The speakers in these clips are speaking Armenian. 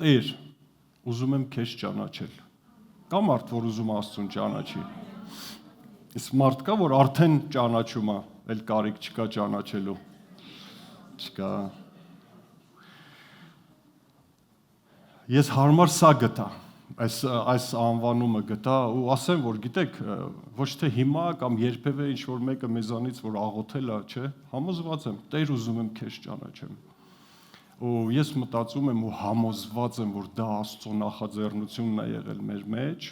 Տեր, ուզում եմ քեզ ճանաչել։ Կա մարդ, որ ուզում Աստծուն ճանաչի։ Իսկ մարդ կա, որ արդեն ճանաչում է, էլ կարիք չկա ճանաչելու։ Չկա։ Ես հարմար սա գտա, այս անվանումը գտա ու ասեմ, որ գիտեք, ոչ թե հիմա կամ երբևէ ինչ-որ մեկը մեզանից, որ աղոթել է, չէ, համոզված եմ, Տեր ուզում եմ քեզ ճանաչեմ։ Ու ես մտածում եմ ու համոզված եմ, որ դա Աստծո նախաձեռնությունն է եղել մեր մեջ,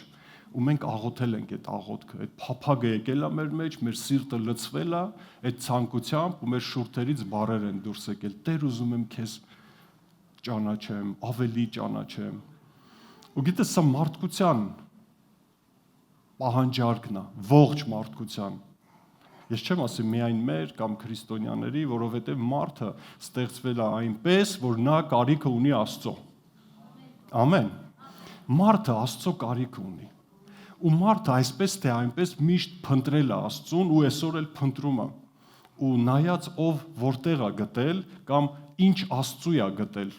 ու մենք աղոթել ենք այդ աղոթքը, այդ փափագը եկել է մեր մեջ, մեր սիրտը լցվել է այդ ցանկությամբ ու մեր շուրթերից բառեր են դուրս եկել։ Տեր ուզում եմ քեզ ճանաչեմ, ավելի ճանաչեմ։ Ու գիտես, սա մարդկության պահանջարկն է, ողջ մարդկության։ Ես չեմ ասի միայն մեր կամ քրիստոնյաների, որովհետև մարդը ստեղծվել է այնպես, որ նա կարիք ունի Աստծո։ Ամեն։ Մարդը Աստծո կարիք ունի։ Ու մարդը այսպես թե այնպես միշտ փնտրել է Աստծուն ու այսօր էլ փնտրում է։ Ու նայած ով որտեղ է գտել կամ ինչ Աստծու է գտել։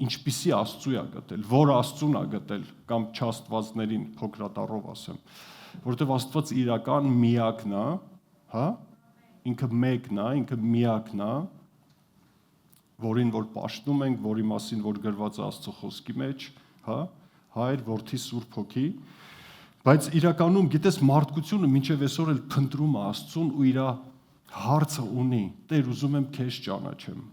Ինչպիսի Աստծու է գտել, որ Աստծուն է գտել կամ չաստվածներին փոքրատառով ասեմ, որովհետև Աստված իրական միակն է, հա? Ինքը մեկն է, ինքը միակն է, որին որ պաշտում ենք, որի մասին որ գրված է Աստծո խոսքի մեջ, հա? Հայր, Որդի, Սուրբ Հոգի, բայց իրականում գիտես մարդկությունը մինչև այսօր էլ փնտրում է Աստծուն ու իր հարցը ունի, Տեր ուզում եմ քեզ ճանաչեմ։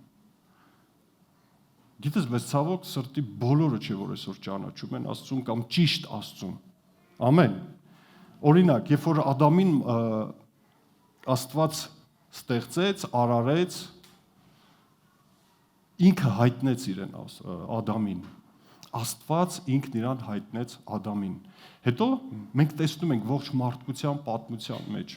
Գիտես, բայց ցավոք սրտի բոլորը չէ որ այսօր ճանաչում են Աստծուն կամ ճիշտ Աստծուն։ Ամեն։ Օրինակ, երբ որ Ադամին Աստված ստեղծեց, արարեց, ինքը հայտնեց իրեն Ադամին։ Աստված ինքն իրան հայտնեց Ադամին։ Հետո մենք տեսնում ենք ողջ մարդկության պատմության մեջ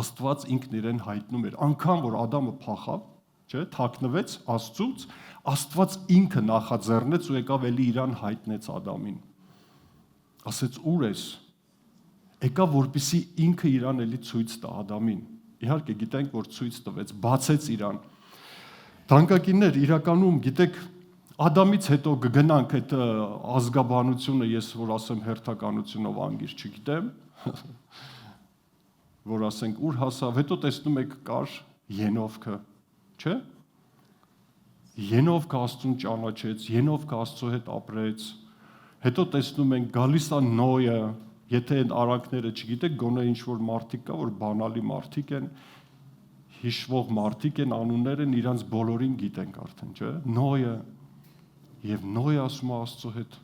Աստված ինքն իրեն հայտնում էր, անգամ որ Ադամը փախավ, չէ, թաքնվեց Աստծուց, Աստված ինքը նախաձեռնեց ու եկավ էլի իրան հայտնեց Ադամին։ Ասեց ուր ես։ Եկավ որպեսի ինքը իրան էլի ցույց տա Ադամին։ Իհարկե գիտենք որ ցույց տվեց, բացեց իրան։ Թանկագիններ, իրականում գիտեք Ադամից հետո կգնանք այդ ազգաբանությունը, ես որ ասեմ հերթականությունով անգիր չգիտեմ, որ ասենք ուր հասավ, հետո տեսնում եք կար Ենովքը, չէ՞։ Ենովքը Աստծուն ճանաչեց, Ենովքը Աստծո հետ ապրեց, հետո տեսնում ենք գալիս է Նոյը, եթե այդ արանքները չգիտեք, գոնե ինչ-որ մարդիկ կա, որ բանալի մարդիկ են, հիշվող մարդիկ են, անուններ են, իրանց բոլորին գիտենք արդեն, չէ՞։ Նոյը Եվ Նոյը ասում է Աստծո հետ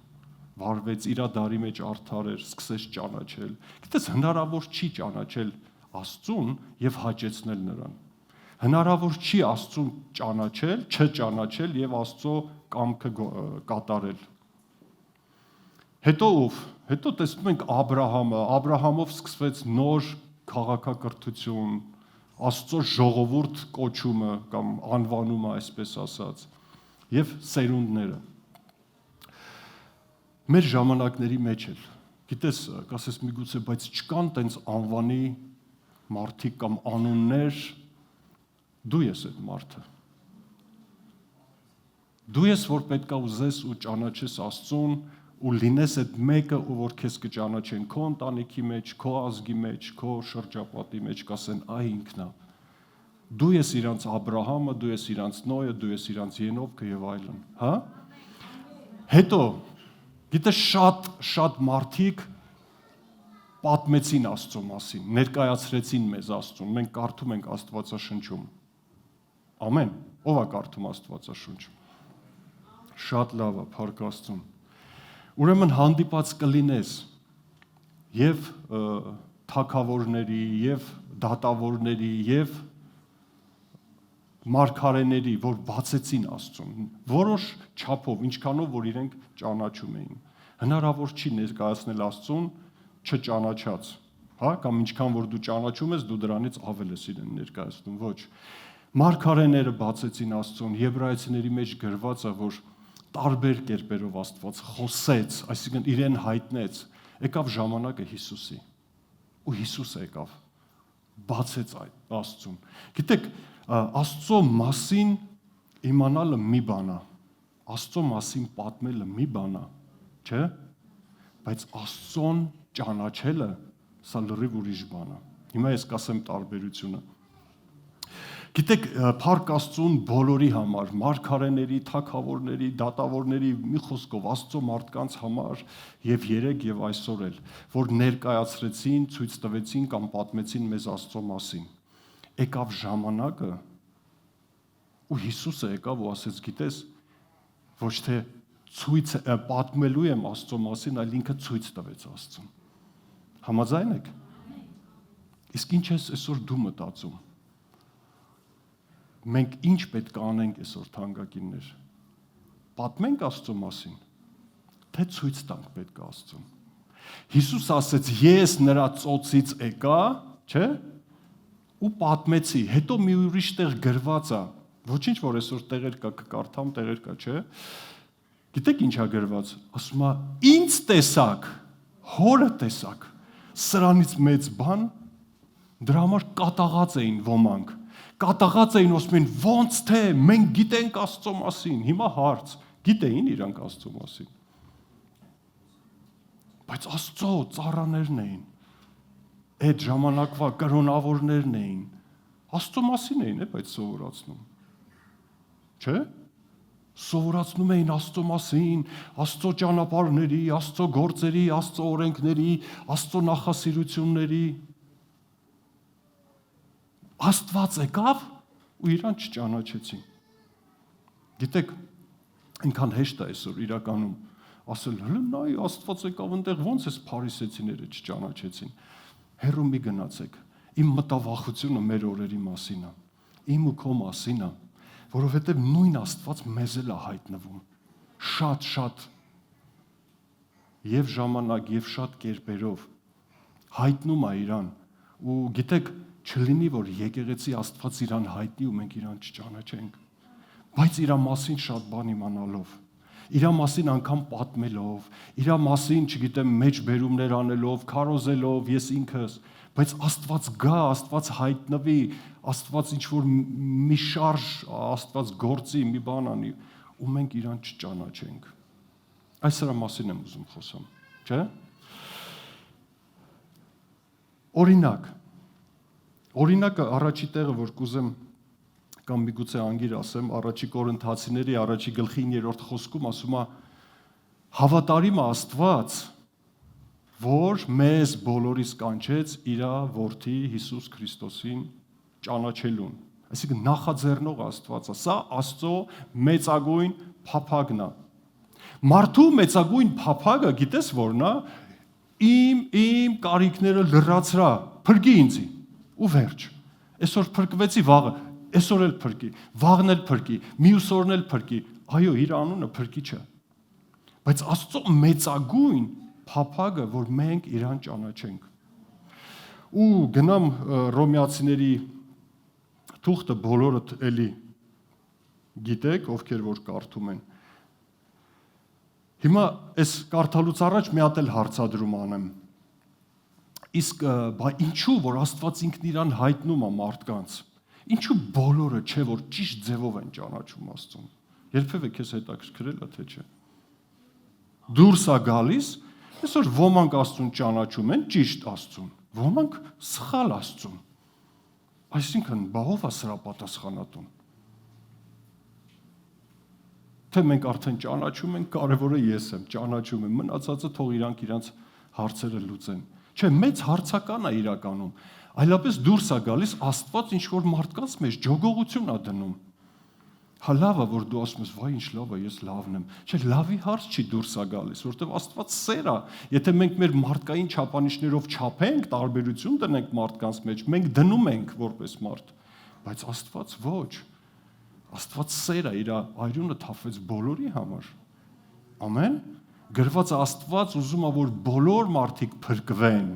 վարվեց, իր դարի մեջ արդար էր, սկսեց ճանաչել։ Գիտես, հնարավոր չի ճանաչել Աստծուն եւ հաճեցնել նրան։ Հնարավոր չի Աստծուն ճանաչել, չճանաչել եւ Աստծո կամքը կատարել։ Հետո ով։ Հետո տեսնում ենք Աբրահամը, Աբրահամով սկսվեց նոր քաղաքակրթություն, Աստծո ժողովուրդ կոչումը կամ անվանումը, այսպես ասած, եւ սերունդները։ Մեր ժամանակների մեջ էլ, գիտես, կասես միգուցե, բայց չկան տենց անվանի մարդիկ կամ անուններ, դու ես այդ մարդը։ Դու ես, որ պետքա ուզես ու ճանաչես Աստծուն ու լինես այդ մեկը, ու որ քեզ կճանաչեն քո ընտանիքի մեջ, քո ազգի մեջ, քո շրջապատի մեջ, կասեն այ ինքն է։ Դու ես իրանց Աբրահամը, դու ես իրանց Նոյը, դու ես իրանց Ենովքը եւ այլն, հա? Հետո գիտես շատ մարդիկ պատմեցին Աստծո մասին, ներկայացրեցին մեզ Աստծուն, մենք կարդում ենք Աստվածաշնչում։ Ամեն, ով է կարդում Աստվածաշունչ։ Շատ լավ է, փառք Աստծուն։ Ուրեմն հանդիպած կլինես եւ թագավորների, եւ դատավորների, եւ մարգարեների, որ բացեցին Աստծուն, որոշ չափով, ինչքանով որ իրենք ճանաչում էին։ Հնարավոր չի ներկայացնել Աստծուն չճանաչած, հա, կամ ինչքան որ դու ճանաչում ես, դու դրանից ավել ես իրեն ներկայացնում, ոչ։ Մարգարեները բացեցին Աստծուն, Եբրայեցիների մեջ գրված է, որ տարբեր կերպերով Աստված խոսեց, այսինքն իրեն հայտնեց, եկավ ժամանակը Հիսուսի։ Ու Հիսուսը եկավ, բացեց այդ Աստծուն։ Գիտեք, Աստծո մասին իմանալը մի բան է, Աստծո մասին պատմելը մի բան է, չէ՞։ Բայց Աստծոն ճանաչելը սա լրիվ ուրիշ բան է։ Հիմա ես կասեմ տարբերությունը։ Գիտեք, Փառք Աստծուն բոլորի համար, մարգարեների, թագավորների, դատավորների, մի խոսքով Աստծո մարդկանց համար եւ երեք եւ այսօր էլ, որ ներկայացրեցին, ցույց տվեցին կամ պատմեցին մեզ Աստծո մասին։ Եկավ ժամանակը, ու Հիսուսը եկավ ու ասեց, գիտես, ոչ թե ցույց պատմելու եմ Աստծո մասին, այլ ինքը ցույց տվեց Աստծուն։ Համաձայն եք։ Իսկ ինչ ես այսօր դու մտածում։ Մենք ինչ պետք է անենք այսօր թանկագիններ։ Պատմենք Աստծո մասին, թե ցույց տանք պետք է Աստծուն։ Հիսուս ասեց. ես նրա ծոցից եկա, չէ՞, ու պատմեցի։ Հետո մի ուրիշ տեղ գրված է, ոչինչ որ այսօր տեղեր կա, կկարդամ, տեղեր կա, չէ՞։ Գիտեք ինչ է գրված։ Ասում է. ինձ տեսակ, հորը տեսակ։ Սրանից մեծ բան դրա համար կատաղած էին ոմանք։ Կատաղած էին, ասում են, ոնց թե մենք գիտենք Աստծո մասին։ Հիմա հարց, գիտեին իրանք Աստծո մասին։ Բայց Աստծո ծառաներն էին։ Այդ ժամանակվա կրոնավորներն էին։ Աստծո մասին էին, բայց սովորացնում։ Չէ՞։ Սովորացնում էին Աստծո մասին, Աստծո ճանապարհների, Աստծո գործերի, Աստծո օրենքների, Աստծո նախասիրությունների։ Աստված եկավ ու իրան չճանաչեցին։ Գիտեք, այնքան հեշտ է այսօր իրականում ասել, հələ նայ Աստված եկավ այնտեղ, ոնց էս փարիսեցիները չճանաչեցին։ Հեռու մի գնացեք։ Իմ մտավախությունը մեր օրերի մասին է։ Իմ ու քո մասին է, որովհետև նույն Աստված մեզ էլ է հայտնվում։ Շատ եւ ժամանակ եւ շատ կերպերով հայտնում է իրան։ Ու գիտեք, չլինի որ եկեղեցի Աստված իրան հայտնի ու մենք իրան չճանաչենք, բայց իր մասին շատ բան իմանալով, իր մասին անգամ պատմելով, իր մասին, չգիտեմ, մեջբերումներ անելով, քարոզելով, ես ինքս, բայց Աստված գա, Աստված հայտնվի, Աստված ինչ որ մի շարժ, Աստված գործի, մի բան անի, ու մենք իրան չճանաչենք։ Այս սրա մասին եմ ուզում խոսամ, չէ՞։ Օրինակը առաջի տեղը, որ կուզեմ կամ միգուցե անգիր ասեմ, առաջի Կորինթացիների առաջի գլխի 9-րդ խոսքում ասում է. հավատարիմ Աստված, որ մեզ բոլորիս կանչեց իր որդի Հիսուս Քրիստոսին ճանաչելուն։ Այսինքն նախաձեռնող Աստվածը, սա Աստծո մեծագույն փափագն է։ Մարդու մեծագույն փափագը գիտես որն է, իմ կարիքները լրացրա, փրկի ինձի ու վերջ։ Այսօր փրկվեցի, վաղը, այսօր էլ փրկի, վաղն էլ փրկի, մյուս օրն էլ փրկի։ Այո, իր անունը փրկիչ է։ Բայց Աստծո մեծագույն փափագը, որ մենք իրան ճանաչենք։ Ու գնամ Հռոմեացիների թուղթը բոլորդ էլի գիտեք, ովքեր որ կարդում են։ Հիմա այս կարդալուց առաջ մի հատ էլ հարցադրում անեմ։ Իսկ ինչու որ Աստված ինքն իրան հայտնում է մարդկանց։ Ինչու բոլորը չէ որ ճիշտ ձևով են ճանաչում Աստծուն։ Երբևէ քեզ հետաքրքրել է թե չէ։ Դուրս է գալիս, այսօր ոմանք Աստծուն ճանաչում են ճիշտ Աստծուն, ոմանք սխալ Աստծուն։ Այսինքն բաղով է սրա պատասխանատուն։ Թե մենք արդեն ճանաչում ենք, կարևորը ես եմ, ճանաչում եմ, մնացածը թող իրանք իրանց հարցերը լուծեն։ Չէ, մեծ հարցական է իրականում, այլապես դուրս է գալիս Աստված ինչ որ մարդկանց մեջ ջոգողություն է դնում։ Հա լավ է, որ դու ասում ես, վայ ինչ լավ է, ես լավն եմ։ Չէ, լավի հարց չի դուրս է գալիս, որովհետև Աստված սեր է։ Եթե մենք մեր մարդկային չափանիշներով չափենք, տարբերություն դնենք մարդկանց մեջ, մենք դնում ենք որպես մարդ, բայց Աստված ոչ։ Աստված սեր է, իր արյունը թափվեց բոլորի համար։ Ամեն։ Գրված Աստված ուզում է, որ բոլոր մարդիկ փրկվեն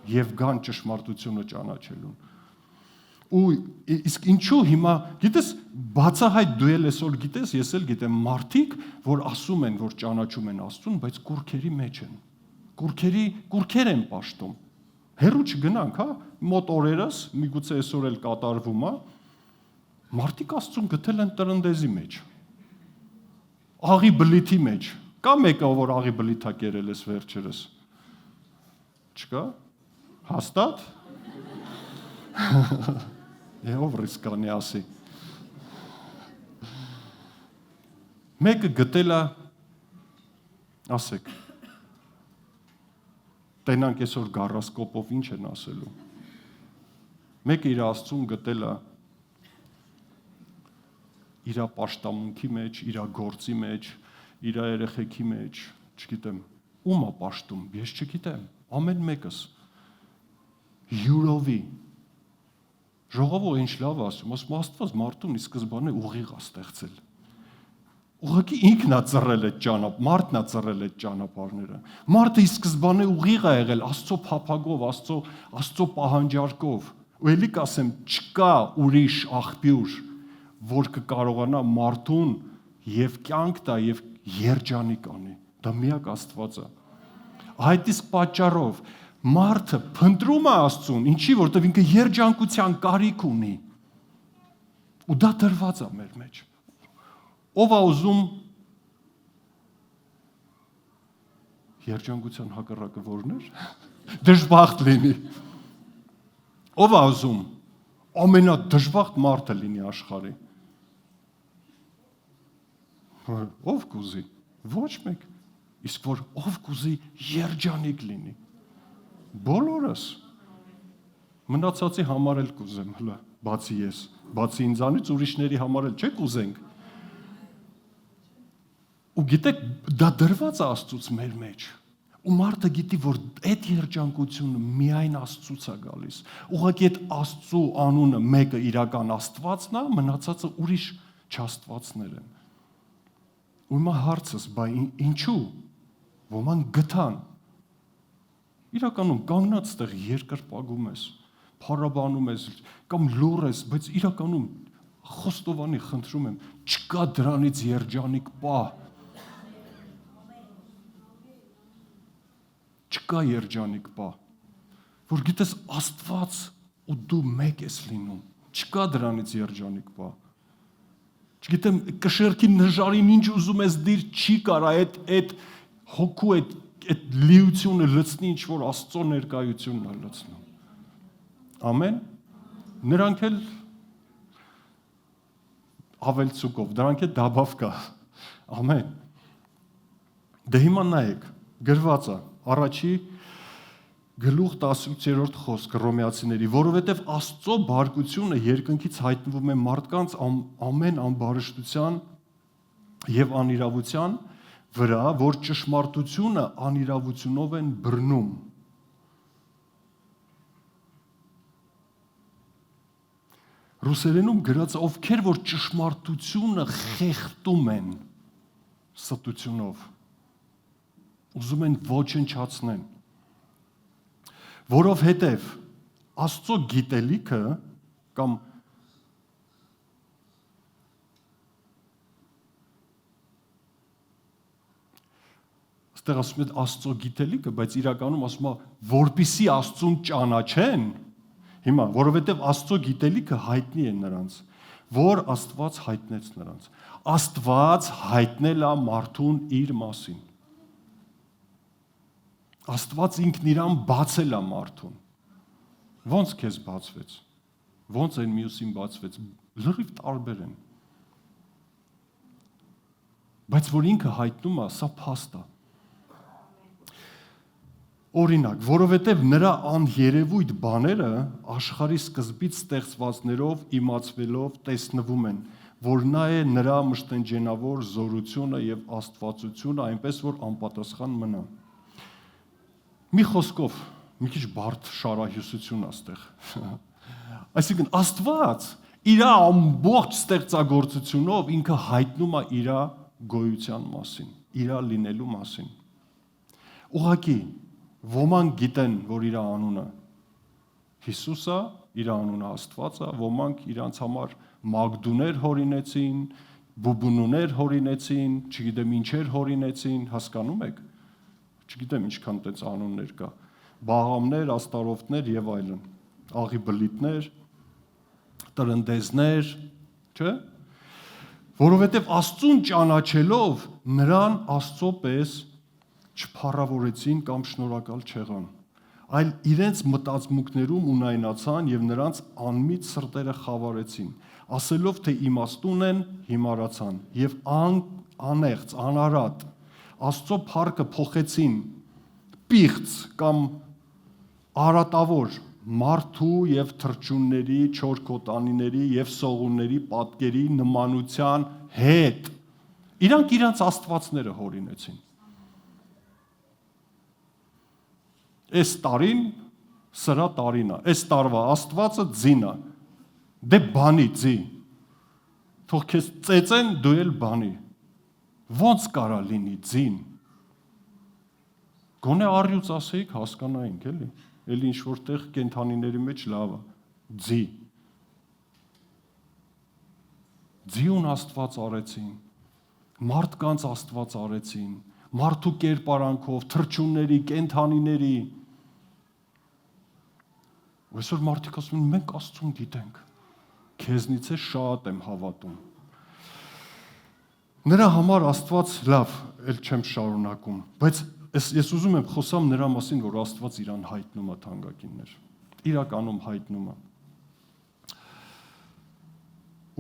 եւ գան ճշմարտությունը ճանաչելուն։ Ու իսկ ինչու հիմա, գիտես, բացահայտ դու էլ այսօր գիտես, ես էլ գիտեմ, մարդիկ, որ ասում են, որ ճանաչում են Աստծուն, բայց կուրքերի մեջ են։ Կուրքեր են պաշտում։ Հեռու չգնանք, հա, մոտ օրերս, միգուցե այսօր էլ կատարվում է, մարդիկ Աստծուն գտել են տրնդեզի մեջ։ աղի բլիթի մեջ։ Կա մեկը, որ աղի բլիթ է կերել ես վերջերս։ Չկա։ Հաստատ։ Ով ռիսկանի ասի։ Մեկը գտել է, ասեք, տենանք այսօր գարասկոպով ինչ են ասելու։ Մեկը իր Աստծուն գտել է իր պաշտամունքի մեջ, իր գործի մեջ, իր երեխեքի մեջ, չգիտեմ, ում է պաշտում, ես չգիտեմ, ամեն մեկս յուրովի ժողովը ինչ լավ ասում, ասում Աստված մարդուն ի սկզբանե ուղիղ է ստեղծել։ Ուղղակի ինքն է ծռել այդ ճանապարհ, մարդն է ծռել այդ ճանապարհները։ Մարդը ի սկզբանե ուղիղ է եղել Աստծո փափագով, Աստծո պահանջարկով։ Ու ելի կասեմ, չկա ուրիշ աղբյուր, որ կկարողանա մարդուն եւ կյանք տա եւ երջանիկ անի։ Դա միակ Աստվածը։ Այդ իսկ պատճառով մարդը փնտրում է Աստծուն, ինչի, որտեղ ինքը երջանկության կարիք ունի։ Ու դա դրված է մեր մեջ։ Ով է ուզում երջանկության հակառակը որն էր։ Դժբախտ լինի։ Ով է ուզում ամենադժբախտ մարդը լինի աշխարհի։ Ով կուզի։ Ոչ մեկ։ Իսկ որ ով կուզի երջանիկ լինի։ Բոլորս։ Մնացածի համար էլ կուզեմ, հլա, բացի ես, բացի ինձանից ուրիշների համար էլ չեք ուզենք։ Ու գիտեք, դա դրված է Աստծուց մեր մեջ։ Ու մարդը գիտի, որ այդ երջանկությունը միայն Աստծուց է գալիս։ Ուղղակի այդ Աստծու անունը մեկը իրական Աստվածն է, մնացածը ուրիշ չաստվածներ են։ Ու հիմա հարցս, բա ինչու։ Ոմանք գտան։ Իրականում կանգնած տեղ երկրպագում ես, փառաբանում ես, կամ լուռ ես, բայց իրականում Խոստովանի խնդրում եմ, չկա դրանից երջանիկ պահ։ Չկա երջանիկ պահ, որ գիտես Աստված ու դու մեկ ես լինում, չկա դրանից երջանիկ պահ։ Չգիտեմ, կշերքի նժարին ինչ ուզում ես դիր, չի կարա այդ հոգու, այդ լիությունը լցնի, ինչ որ Աստծո ներկայությունն է լցնում։ Ամեն։ Նրանք էլ ավելցուկով, դրանք է դաբավ կա։ Ամեն։ Դե հիմա նայեք, գրված է առաջի գլուխ 18-րդ խոսք Հռոմեացիների, որովհետև Աստծո բարկությունը երկնքից հայտնվում է մարդկանց ամեն ամբարշտության եւ անիրավության վրա, որ ճշմարտությունը անիրավությունով են բռնում։ Ռուսերենում գրած ովքեր որ ճշմարտությունը խեղդում են ստությունով, ուզում են ոչնչացնեն, որովհետև Աստծո գիտելիքը կամ ստեղ ասում են Աստծո գիտելիքը, բայց իրականում ասում է որպիսի Աստծուն ճանաչեն, հիմա, որովհետև Աստծո գիտելիքը հայտնի է նրանց, որ Աստված հայտնեց նրանց։ Աստված հայտնել է մարդուն իր մասին։ Աստված ինքն իրան բացել է մարդուն։ Ոնց քեզ բացվեց։ Ոնց այն մյուսին բացվեց։ Լրիվ տարբեր են։ Բայց որ ինքը հայտնում է, սա փաստ է։ Օրինակ, որովհետև նրա աներևույթ բաները աշխարհի սկզբից ստեղծվածներով իմացվելով տեսնվում են, որ նա է նրա մշտնջենավոր զորությունը եւ աստվածությունը, այնպես որ անպատասխան մնա։ Մի խոսքով, մի քիչ բարդ շարահյուսություն է այստեղ։ Այսինքն Աստված իր ամբողջ ստեղծագործությունով ինքը հայտնում է իր գոյության մասին, իր լինելու մասին։ Ուղղակի ոմանք գիտեն, որ իր անունը Հիսուս է, իր անունը Աստված է, ոմանք իրանց համար մագդուներ հորինեցին, բուբունուներ հորինեցին, չգիտեմ ինչեր հորինեցին, հասկանում եք։ Չգիտեմ ինչքան տենց անուններ կա, բաղամներ, աստարովտներ եւ այլն, աղի բլիթներ, տրնդեզներ, չէ՞։ Որովհետև Աստծուն ճանաչելով նրան Աստծո պես չփառավորեցին կամ շնորհակալ չեղան, այլ իրենց մտածմունքներում ունայնացան եւ նրանց անմիտ սրտերը խավարեցին, ասելով թե իմաստուն են, հիմարացան եւ անեղծ, անարատ Աստծո փառքը փոխեցին պիղծ կամ արատավոր մարդու եւ թրջունների, չոր կոտանիների եւ սողունների պատկերի նմանության հետ։ Իրանք իրանց աստվածները հորինեցին։ Այս տարին սրա տարինա, այս տարվա աստվածը ձինա։ Դե բանի ձի։ Թող քեզ ծեծեն, դու էլ բանի։ Ոնց կարա լինի ձին։ Գոնե առյուծ ասեիք, հասկանայինք, էլի։ Էլի ինչ որտեղ կենթանիների մեջ լավ է։ Ձի։ Ձիուն Աստված արեցին։ Մարդկանց Աստված արեցին։ Մարդու կերպարանքով, թրջունների, կենթանիների։ Այսօր մարդիկ ասում են, մենք Աստծուն գիտենք։ Քեզնից է շատ եմ հավատում։ Նրա համար Աստված լավ, էլ չեմ շարունակում, բայց ես ուզում եմ խոսամ նրա մասին, որ Աստված իրան հայտնում է թանկագիններ։ Իրականում հայտնում է։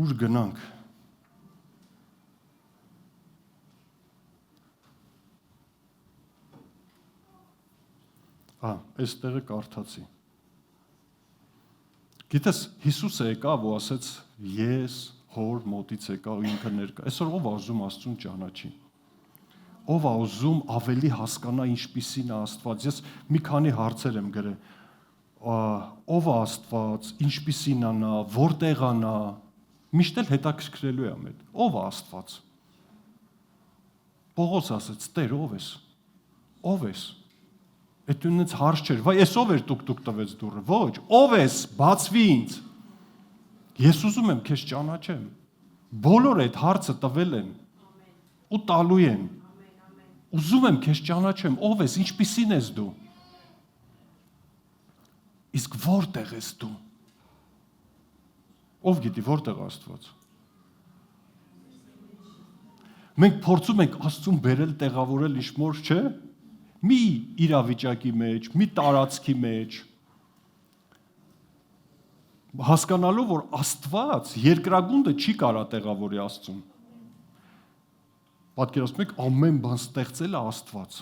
Ուր գնանք։ Այստեղը կարդացի։ Գիտես, Հիսուսը եկավ ու ասեց. ես հոր մոտից եկա ու ինքը ներկա։ Այսօր ով ուզում Աստծուն ճանաչի։ Ով է ուզում ավելի հասկանա ինչպիսին է Աստված։ Ես մի քանի հարցեր եմ գրել։ Ով է Աստված, ինչպիսին է նա, որտեղ է նա։ Միշտ էլ հետաքրքրելու է մեզ։ Ով է Աստված։ Պողոս ասաց. Տեր, ով ես։ Ով ես։ Այդ ինձ հարց չէր։ Վայ, ես ով էր տուկ տվեց դուռը։ Ոչ, ով ես, բացվի ինձ։ Ես ուզում եմ քեզ ճանաչեմ։ Բոլոր այդ հարցը տվել են ու տալու են։ Ուզում եմ քեզ ճանաչեմ, ով ես, ինչպիսին ես դու։ Իսկ որտեղ ես դու։ Ով գիտի որտեղ է Աստված։ Մենք փորձում ենք Աստծուն բերել, տեղավորել ինչ-որ, չէ՞։ Մի իրավիճակի մեջ, մի տարածքի մեջ, հասկանալով, որ Աստված երկրագունդը չի կարա տեղավորի Աստծուն։ Պատկերացնում եք, ամեն բան ստեղծել է Աստված։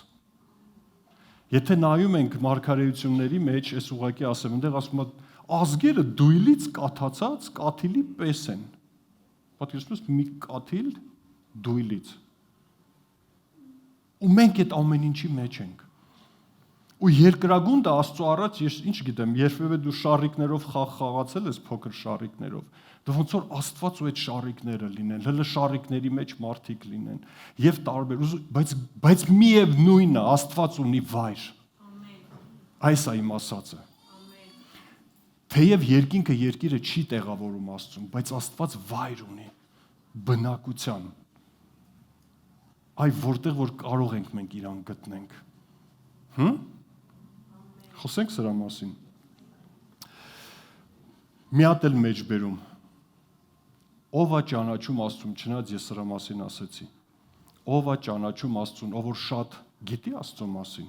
Եթե նայում ենք մարգարեությունների մեջ, այս ուղղակի ասեմ, այնտեղ ասում է, ազգերը դույլից կաթացած կաթիլի պես են։ Պատկերացնում եք, մի կաթիլ դույլից։ Ու մենք այդ ամեն ինչի մեջ ենք։ Ու երկրագունդը Աստծո առաջ, ես ինչ գիտեմ, երբևէ դու շարիկներով խաղացել ես փոքր շարիկներով, դու ոնց որ Աստված ու այդ շարիկները լինեն, հələ շարիկների մեջ մարդիկ լինեն, եւ տարբեր, բայց միևնույնն է, Աստված ունի վայր։ Այս է իմ ասածը։ Թեև երկինքը երկիրը չի տեղավորում Աստծուն, բայց Աստված վայր ունի, բնակության։ Այ որտեղ որ կարող ենք մենք իրան գտնենք։ Խոսենք սրա մասին։ Մի հատ էլ մեջ բերում։ Ով է ճանաչում Աստծուն, չնայած ես սրա մասին ասեցի։ Ով է ճանաչում Աստծուն, ով որ շատ գիտի Աստծո մասին։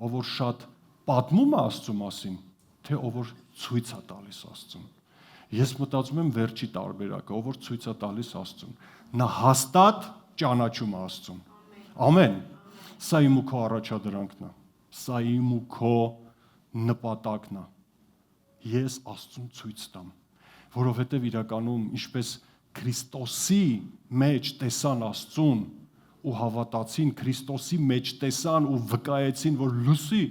Ով որ շատ պատմում է Աստծո մասին, թե ով որ ցույց է տալիս Աստծուն։ Ես մտածում եմ վերջի տարբերակը, ով որ ցույց է տալիս Աստծուն։ Նա հաստատ ճանաչում է Աստծուն։ Ամեն։ Սա իմ ու քո առաջադրանքն է։ Սա իմ ու քո նպատակն է։ Ես Աստծուն ցույց տամ, որովհետև իրականում ինչպես Քրիստոսի մեջ տեսան Աստծուն ու հավատացին, Քրիստոսի մեջ տեսան ու վկայեցին, որ լսի,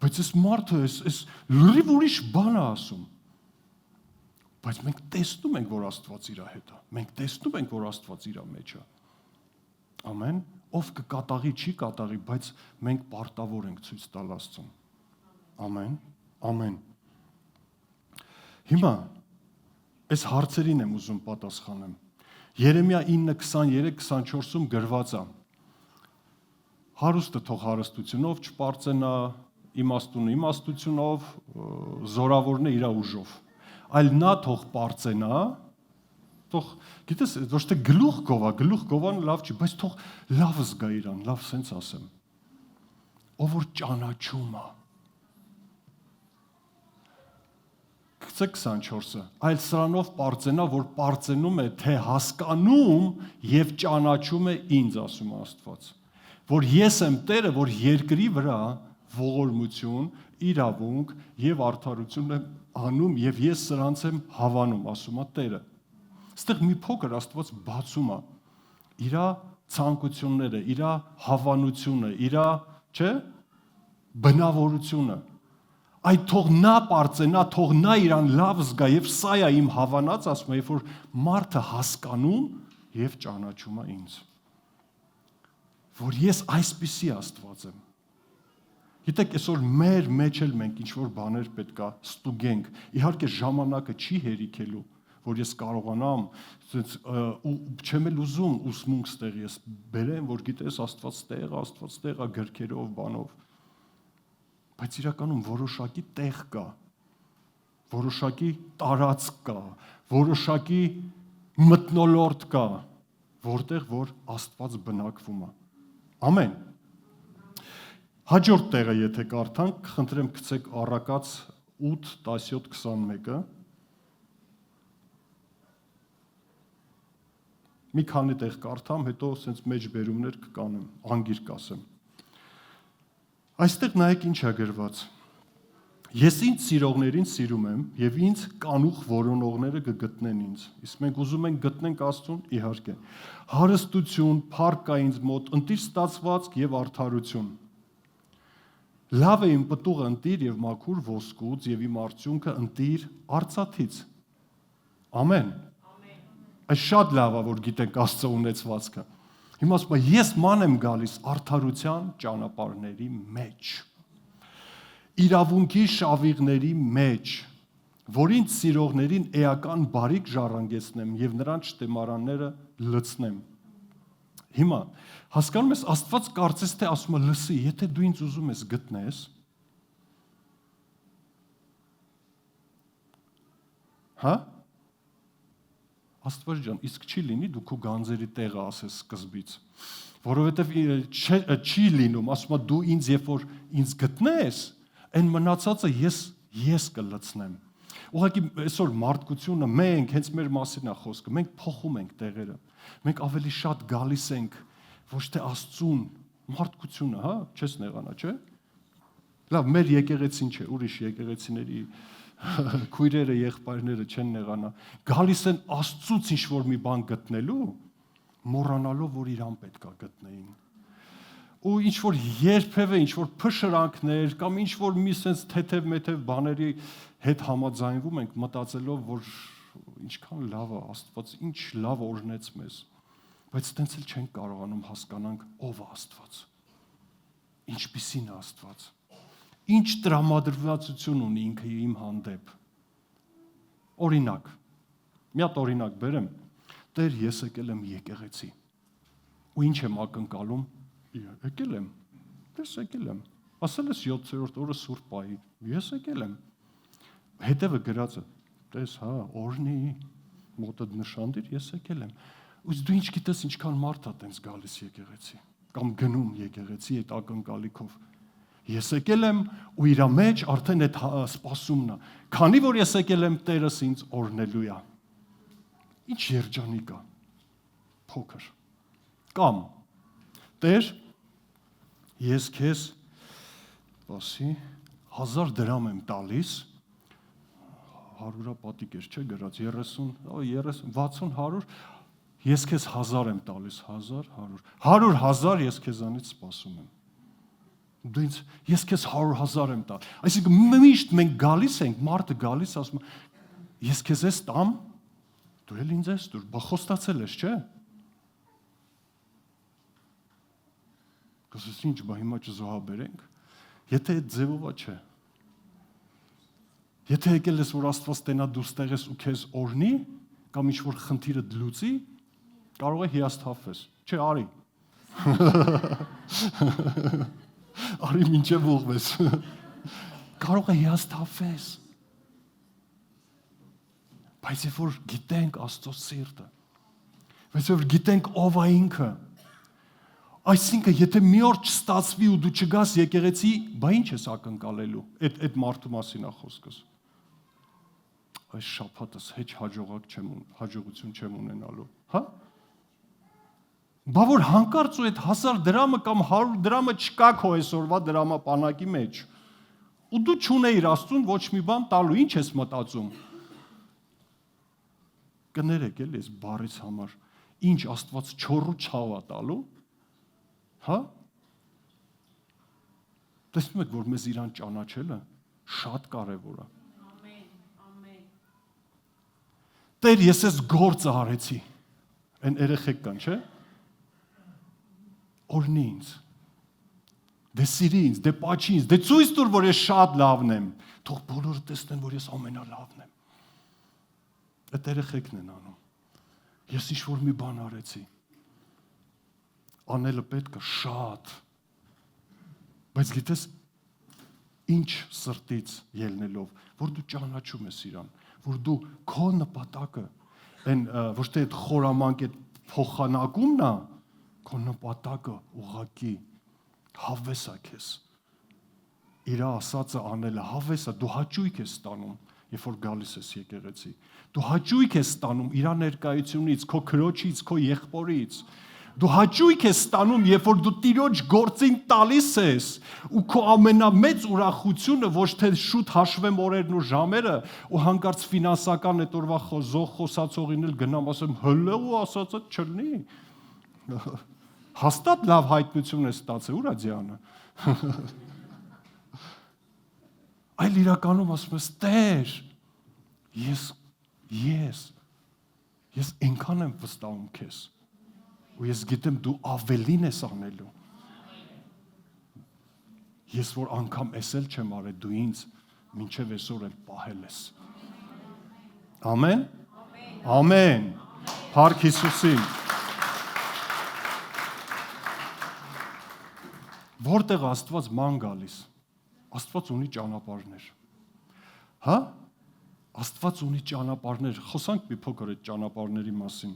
բայց այս մարդը այս լրիվ ուրիշ բան է ասում։ Բայց մենք տեսնում ենք, որ Աստված իր հետ է։ Մենք տեսնում ենք, որ Աստված իր մեջ է։ Ամեն, ով կկատաղի, չի կատաղի, բայց մենք պարտավոր ենք ցույց տալ Աստծուն։ Ամեն, ամեն։ Հիմա այս հարցերին եմ ուզում պատասխանեմ։ Երեմիա 9:23-24-ում գրված է. Հարուստը թող հարստությունով չպարծենա, իմաստունը իմաստությունով, զորավորն իր ուժով։ Այլ նա թող պարծենա, թող գիտես ոչ թե գլուխ գովանը լավ չի, բայց թող լավ զգա իրան, լավ սենց ասեմ։ Ով որ ճանաչում է։ Գցե 24-ը, այլ սրանով պարծենա, որ պարծենում է, թե հասկանում եւ ճանաչում է ինձ, ասում է Աստված։ Որ ես եմ Տերը, որ երկրի վրա ողորմություն, իրավունք եւ արդարություն եմ անում եւ ես սրանց եմ հավանում, ասում է Տերը։ Այստեղ մի փոքր Աստված բացում է իր ցանկությունները, իր հավանությունը, իր, չէ, բնավորությունը։ Այդ թող նա պարծենա, թող նա իրան լավ զգա եւ սա է իմ հավանած, ասում է, երբ որ մարդը հասկանում եւ ճանաչում է ինձ։ Որ ես այսպիսի Աստված եմ։ Գիտեք, այսօր մեր մեջ էլ մենք ինչ-որ բաներ պետքա ստուգենք։ Իհարկե ժամանակը չի հերիքելու, որ ես կարողանամ, ու չեմ էլ ուզում ուսմունք ստեղ ես բերեմ, որ գիտես Աստված տեղա գրքերով, բանով։ Բայց իրականում որոշակի տեղ կա, որոշակի տարածք կա, որոշակի մթնոլորտ կա, որտեղ որ Աստված բնակվում է։ Ամեն։ Հաջորդ տեղը, եթե կարդանք, խնդրեմ գցեք Առակաց 8:17-21-ը։ Մի քանի տեղ կարդամ, հետո սենց մեջբերումներ կկանեմ, անգիր կասեմ։ Այստեղ նայեք ինչ է գրված։ Ես ինձ սիրողներին սիրում եմ եւ ինձ կանուխ որոնողները կգտնեն ինձ։ Իսկ մենք ուզում ենք գտնենք Աստծուն, իհարկե։ Հարստություն, փառք կա ինձ մոտ, ընտիր ստացվածք եւ արդարություն։ Լավ է իմ պտուղը ընտիր եւ մաքուր ոսկուց եւ իմ արդյունքը ընտիր արծաթից։ Ամեն։ Այս շատ լավ է, որ գիտենք Աստծո ունեցվածքը։ Հիմա ասում եմ, ես ման եմ գալիս արդարության ճանապարհների մեջ։ Իրավունքի շավիղների մեջ, որ ինձ սիրողներին էական բարիք ժառանգեցնեմ եւ նրանց շտեմարանները լցնեմ։ Հիմա հասկանում ես, Աստված կարծես թե ասում է, լսի, եթե դու ինձ ուզում ես գտնես, հա? Աստված ջան, իսկ չի լինի դու քո գանձերի տեղը ասես սկզբից, որովհետև չի լինում, ասում է դու ինձ երբ որ ինձ գտնես, այն մնացածը ես կլցնեմ։ Ուղղակի այսօր մարդկությունը մենք հենց մեր մասին է խոսքը, մենք փոխում ենք տեղերը։ Մենք ավելի շատ գալիս ենք ոչ թե Աստծուն, մարդկությունը, հա, չես նեղանա, չէ՞։ Լավ, մեր եկեղեցին չէ, ուրիշ եկեղեցիների քույրերը, եղբայրները չեն նեղանա։ Գալիս են Աստծուց ինչ-որ մի բան գտնելու, մոռանալով, որ իրան պետք է գտնեին։ Ու ինչ-որ երբևէ ինչ-որ փշրանքներ կամ ինչ-որ մի sense թեթև-մեթև բաների հետ համաձայնվում ենք, մտածելով, որ ինչքան լավ է Աստված, ինչ լավ օրհնեց մեզ։ Բայց այդպես էլ չենք կարողանում հասկանանք ով է Աստված։ Ինչպիսին է Աստված։ Ինչ տրամադրվածություն ունի ինքը իմ հանդեպ։ Օրինակ։ Մի հատ օրինակ բերեմ։ Տեր, ես եկել եմ եկեղեցի։ Ու ինչ եմ ակնկալում։ Եկել եմ։ Ես եկել եմ։ Ասել ես 7-րդ օրը Սուրբ Պահի։ Ես եկել եմ։ Հետևը գրածը։ Տես, հա, օրհնի, մոտդ նշանդիր, ես եկել եմ։ Ու դու ինչ գիտես ինչքան մարդ է տենց գալիս եկեղեցի կամ գնում եկեղեցի այդ ակնկալիքով։ Ես եկել եմ ու իր մեջ արդեն այդ սպասումն է։ Քանի որ ես եկել եմ, Տերս ինձ օրհնելու է։ Ինչ երջանիկ է։ Փոքր։ Կամ Տեր, ես քեզ ասի 1000 դրամ եմ տալիս 100-ը պատիկ էր, չէ՞ գրած 30, 60, 100 ես քեզ 1000 եմ տալիս 1000, 100 100,000 ես քեզանից սպասում եմ։ Դու ինձ ես քեզ 100,000 եմ տալ։ Այսինքն միշտ մենք գալիս ենք, մարդը գալիս ասում է ես քեզ ես տամ, դու էլ ինձ ես դուր, բա խոստացել ես, չէ՞։ Կասես ինչ, բա հիմա չզոհաբերենք։ Եթե այդ ձևով չէ։ Եթե եկել ես որ Աստված տենա դու ստեղ ես ու քեզ օրհնի, կամ ինչ որ խնդիրը դլուծի, կարող է հիասթափվես։ Չէ, արի։ Արի մինչև ուղվես։ Կարող է հիասթափվես։ Բայց երբ որ գիտենք Աստծո սիրտը, բայց երբ որ գիտենք ով է ինքը, այսինքն եթե մի օր չստացվի ու դու չգաս եկեղեցի, բա ինչ ես ակնկալելու։ Այդ մարդու մասին է խոսքս։ Այս շաբաթս հեչ հաջողություն չեմ ունենալու, հա? Բա որ հանկարծ ու այդ 1000 դրամը կամ 100 դրամը չկա քո այսօրվա դրամապանակի մեջ։ Ու դու չունեիր Աստծուն ոչ մի բան տալու, ինչ ես մտածում։ Կներեք էլի այս բառից համար, ինչ Աստված չորու չավ է տալու, հա? Տեսնում եք, որ մեզ իրան ճանաչելը շատ կարևոր է։ Տեր, ես ես գործը արեցի։ Այն երեխեք կան, չէ՞։ Օրհնի ինձ։ Դե սիրի ինձ, դե պաչի ինձ, դե ցույց տուր, որ ես շատ լավն եմ։ Թող բոլորը տեսնեն, որ ես ամենալավն եմ։ Այդ երեխեքն են անում։ Ես ինչ-որ մի բան արեցի։ Անելը պետք է շատ։ Բայց գիտես, ինչ սրտից ելնելով, որ դու ճանաչում ես իրան, որ դու քո նպատակը, այն ոչ թե այդ խորամանկ այդ փոխանակումն է, քո նպատակը ուղղակի հավես է քեզ։ Իր ասածը անելը հավես է, դու հաճույք ես ստանում, երբ որ գալիս ես եկեղեցի։ Դու հաճույք ես ստանում իր ներկայությունից, քո քրոջից, քո եղբորից։ Դու հաճույք ես ստանում, երբ որ դու Տիրոջ գործին տալիս ես, ու քո ամենամեծ ուրախությունը ոչ թե շուտ հաշվեմ օրերն ու ժամերը, ու հանկարծ ֆինանսական այդ օրվա խոսացողին էլ գնամ ասեմ, հլը ու ասածը չլինի։ Հաստատ լավ հայտնություն է ստացել, ուր է ձյանը։ Այլ իրականում ասում ես, Տեր, ես այնքան եմ վստահում քեզ, ու ես գիտեմ դու ավելին ես անելու։ Ես որ անգամ էսել չեմ արել, դու ինձ մինչև այսօր էլ պահել ես։ Ամեն։ Ամեն։ Փառք Հիսուսին։ Որտեղ Աստված ման գալիս։ Աստված ունի ճանապարհներ։ Հա? Աստված ունի ճանապարհներ։ Խոսանք մի փոքր այդ ճանապարհների մասին։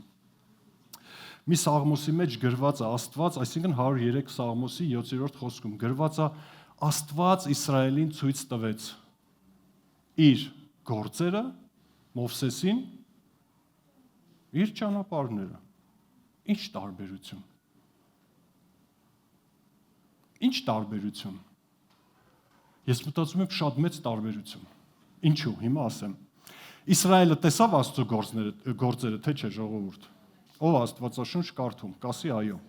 Մի Սաղմոսի մեջ գրված է Աստված, այսինքն 103 Սաղմոսի 7-րդ խոսքում գրված է Աստված Իսրայելին ցույց տվեց իր գործերը Մովսեսին, իր ճանապարհները։ Ինչ տարբերություն։ Ինչ տարբերություն։ Ես մտածում եմ շատ մեծ տարբերություն։ Ինչու՞, հիմա ասեմ։ Իսրայելը տեսավ Աստծո գործերը, թե չէ ժողովուրդ։ Ով Աստվածաշունչ կարդում, կասի այո։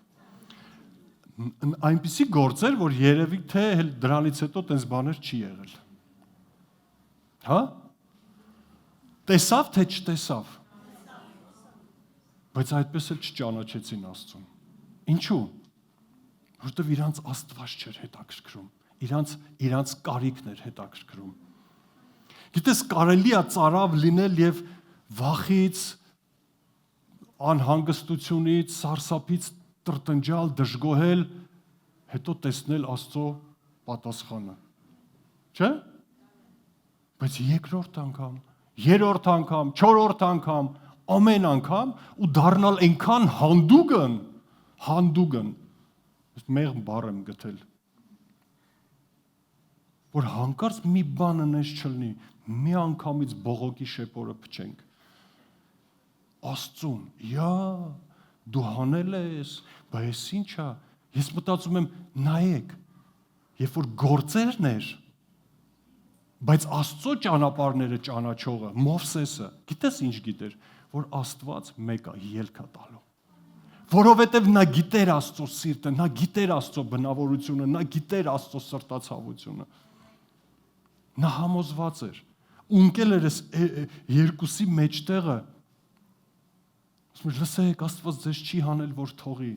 Այնպիսի գործեր, որ երևի թե դրանից հետո տես բաներ չի եղել։ Հա? Տեսավ թե չտեսավ։ Բայց այդպես էլ չճանաչեցին Աստծուն։ Ինչու՞։ Որովհետև իրանց Աստված չէր հետաքրքրում, իրանց կարիքն էր հետաքրքրում։ Գիտես, կարելի է ծարավ լինել եւ վախից, անհանգստությունից, սարսափից տրտնջալ, դժգոհել, հետո տեսնել Աստծո պատասխանը։ Չէ՞։ Բայց երկրորդ անգամ, երրորդ անգամ, չորրորդ անգամ, ամեն անգամ ու դառնալ այնքան հանդուգն, մեղմ բառ եմ գտել, որ հանկարծ մի բան անես չլինի, մի անգամից բողոքի շեփորը փչենք։ Աստծուն, դու հանել ես, բայց ինչ է, ես մտածում եմ, նայեք, երբ որ գործերն էր, բայց Աստծո ճանապարհները ճանաչողը, Մովսեսը, գիտես ինչ գիտեր, որ Աստված մեկ է, ելք է տալու։ Որովհետև նա գիտեր Աստծո սիրտը, նա գիտեր Աստծո բնավորությունը, նա գիտեր Աստծո սրտացավությունը։ Նա համոզված էր, ունկել էր երկուսի մեջտեղը։ Ասում էր, լսեք, Աստված ձեզ չի հանել, որ թողի։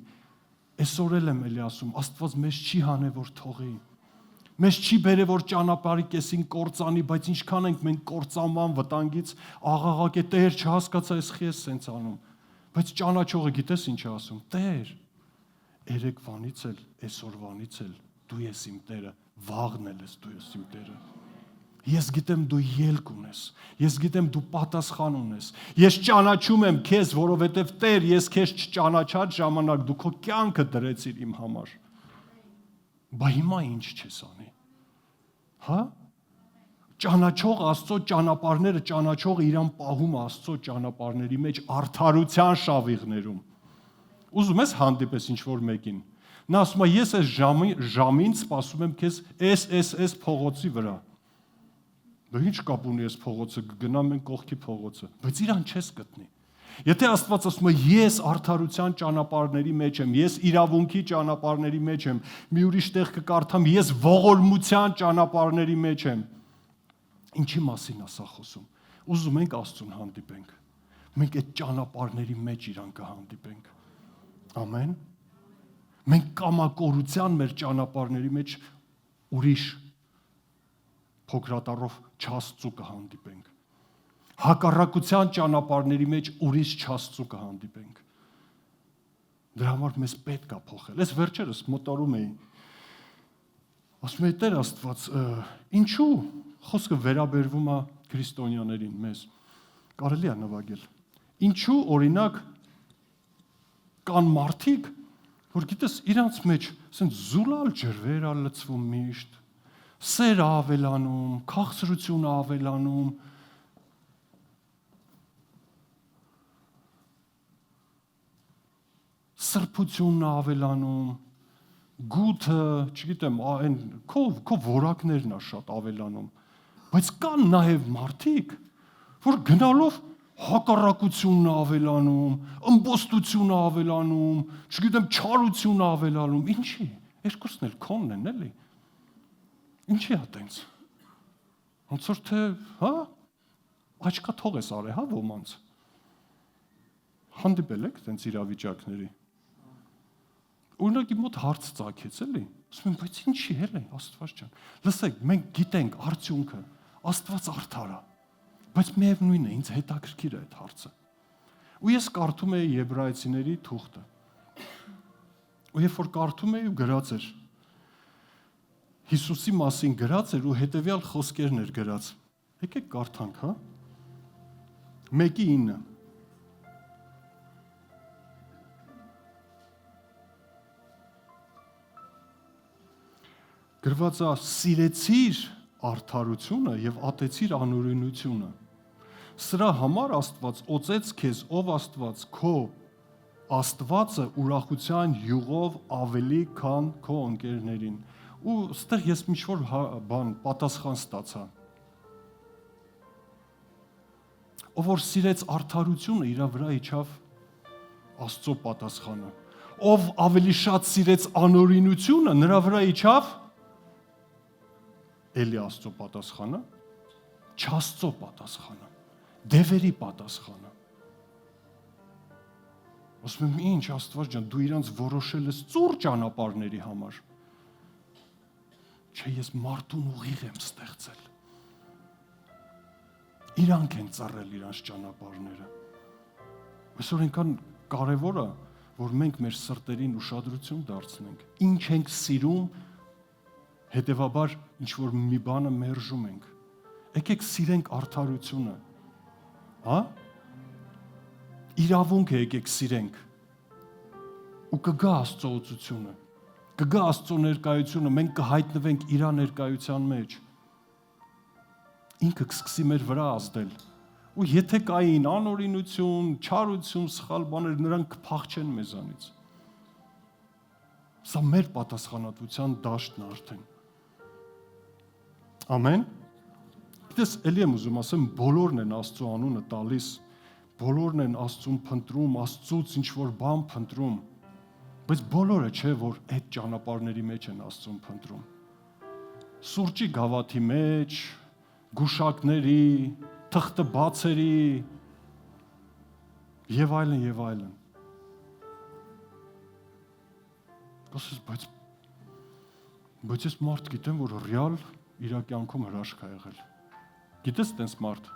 Այսօր էլ եմ էլի ասում, Աստված մեզ չի հանել, որ թողի։ Մեզ չի բերել, որ ճանապարհի կեսին կործանի, բայց ինչքան ենք մենք կործանման վտանգից աղաղակ է, Տեր, չհասկացա, ես խի ես սենց անում։ Բայց ճանաչողը գիտես ինչ է ասում, Տեր, երեկվանից էլ, այսօրվանից էլ դու ես իմ Տերը, վաղն էլ ես դու ես իմ Տերը։ Ես գիտեմ դու ելք ունես, ես գիտեմ դու պատասխան ունես, ես ճանաչում եմ քեզ, որովհետև Տեր, ես քեզ չճանաչած ժամանակ դու քո կյանքը դրեցիր իմ համար։ Բա հիմա ինչ չես անի։ Հա? Ճանաչող Աստծո ճանապարհները, ճանաչողը իրան պահում Աստծո ճանապարհների մեջ արդարության շավիղներում։ Ուզում ես հանդիպես ինչ-որ մեկին։ Նա ասում է, ես այս ժամին սպասում եմ քեզ այս փողոցի վրա։ Դու ինչ կապ ունի այս փողոցը, գնամ մենք կողքի փողոցը, բայց իրան չես գտնի։ Եթե Աստված ասում է, ես արդարության ճանապարհների մեջ եմ, ես իրավունքի ճանապարհների մեջ եմ, մի ուրիշ տեղ կկարդամ, ես ողորմության ճանապարհների մեջ եմ, ինչի մասին է սա խոսում։ Ուզում ենք Աստծուն հանդիպենք։ Մենք այդ ճանապարհների մեջ իրան կհանդիպենք։ Ամեն։ Մենք կամակորության մեր ճանապարհների մեջ ուրիշ փոքրատառով չաստծու կհանդիպենք։ Հակառակության ճանապարհների մեջ ուրիշ չաստծու կհանդիպենք։ Դրա համար մեզ պետք է փոխել։ Ես վերջերս մտորում էի։ Ասում էի Տեր Աստված, ինչու խոսքը վերաբերվում է քրիստոնյաներին մեզ։ Կարելի է նվագել։ Ինչու օրինակ կան մարդիկ, որ գիտես իրանց մեջ ասեն զուլալ ջրվեր ա լցվում միշտ, սերը ավելանում, քաղցրությունը ավելանում, սրբությունն ավելանում, գութը, չգիտեմ, այն քո որակներն է շատ ավելանում, բայց կան նաև մարդիկ, որ գնալով հակառակությունն ավելանում, ըմբոստությունը ավելանում, չգիտեմ, չարությունը ավելանում, ինչի, երկուսն էլ քոնն են, էլի։ Ինչի է տենց։ Ոնց որ թե, հա, աչքա թող ես արել, հա, ոմանց։ Հանդիպել եք տենց իրավիճակների։ Օրինակ իմ մոտ հարց ծագեց, էլի։ Ասում եմ, բայց ինչի էլի, Աստված ջան։ Լսեք, մենք գիտենք արդյունքը, Աստված արդար է։ Բայց միևնույնն է, ինձ հետաքրքիր է այդ հարցը։ Ու ես կարդում էի Եբրայեցիների թուղթը։ Ու երբ որ կարդում էի ու գրած էր Հիսուսի մասին գրած էր ու հետևյալ խոսքերն էր գրած։ Եկեք կարդանք, հա։ 1:9 Գրված է. «Սիրեցիր արդարությունը եւ ատեցիր անօրենությունը։ Սրա համար Աստված օծեց քեզ, ով Աստված, քո Աստվածը ուրախության յուղով ավելի քան քո ընկերներին»։ Ու ստեղ ես ինչ-որ բան պատասխան ստացա։ Ով որ սիրեց արդարությունը, իր վրա իջավ Աստծո պատասխանը։ Ով ավելի շատ սիրեց անօրենությունը, նրա վրա իջավ էլի Աստծո պատասխանը, չաստծո պատասխանը, դևերի պատասխանը։ Ասում եմ, ինչ Աստված ջան, դու իրանց որոշել ես ծուռ ճանապարհների համար։ Չէ, ես մարդուն ուղիղ եմ ստեղծել։ Իրանք են ծառել իրանց ճանապարհները։ Այսօր այնքան կարևոր է, որ մենք մեր սրտերին ուշադրություն դարձնենք։ Ինչ ենք սիրում, հետևաբար ինչ-որ մի բանը մերժում ենք։ Եկեք սիրենք արդարությունը։ Հա? Իրավունք է եկեք սիրենք։ Ու կգա Աստծո օծությունը։ Կգա Աստծո ներկայությունը, մենք կհայտնվենք իր ներկայության մեջ։ Ինքը կսկսի մեր վրա ազդել։ Ու եթե կային անօրինություն, չարություն, սխալ բաներ, նրանք կփախչեն մեզանից։ Սա մեր պատասխանատվության դաշտն է արդեն։ Ամեն։ Գիտես, էլի եմ ուզում ասեմ, բոլորն են Աստծո անունը տալիս, բոլորն են Աստծուն փնտրում, Աստծուց ինչ-որ բան փնտրում, բայց բոլորը չէ, որ այդ ճանապարհների մեջ են Աստծուն փնտրում։ Սուրճի գավաթի մեջ, գուշակների, թղթը բացերի եւ այլն եւ այլն։ Ասես, բայց ես մարդ գիտեմ, որ ռեալ իր կյանքում հրաշք է եղել։ Գիտես տենց մարդ,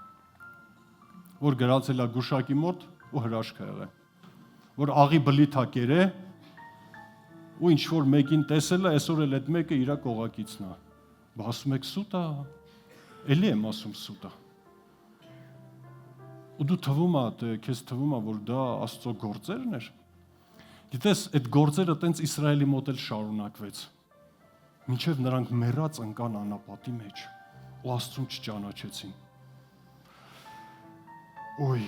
որ գրացել է գուշակի մոտ ու հրաշք է եղել։ Որ աղի բլիթ է կերե ու ինչ որ մեկին տեսել է, այսօր էլ այդ մեկը իր կողակիցն է։ Բա ասում եք սուտ է։ Էլի եմ ասում սուտը։ Ու դու թվում է, քեզ թվում է, որ դա Աստծո գործերն էր։ Գիտես, այդ գործերը տենց Իսրայելի մոտ էլ շարունակվեց։ Մինչև նրանք մեռած ընկան անապատի մեջ ու Աստծուն չճանաչեցին։ Ոյ,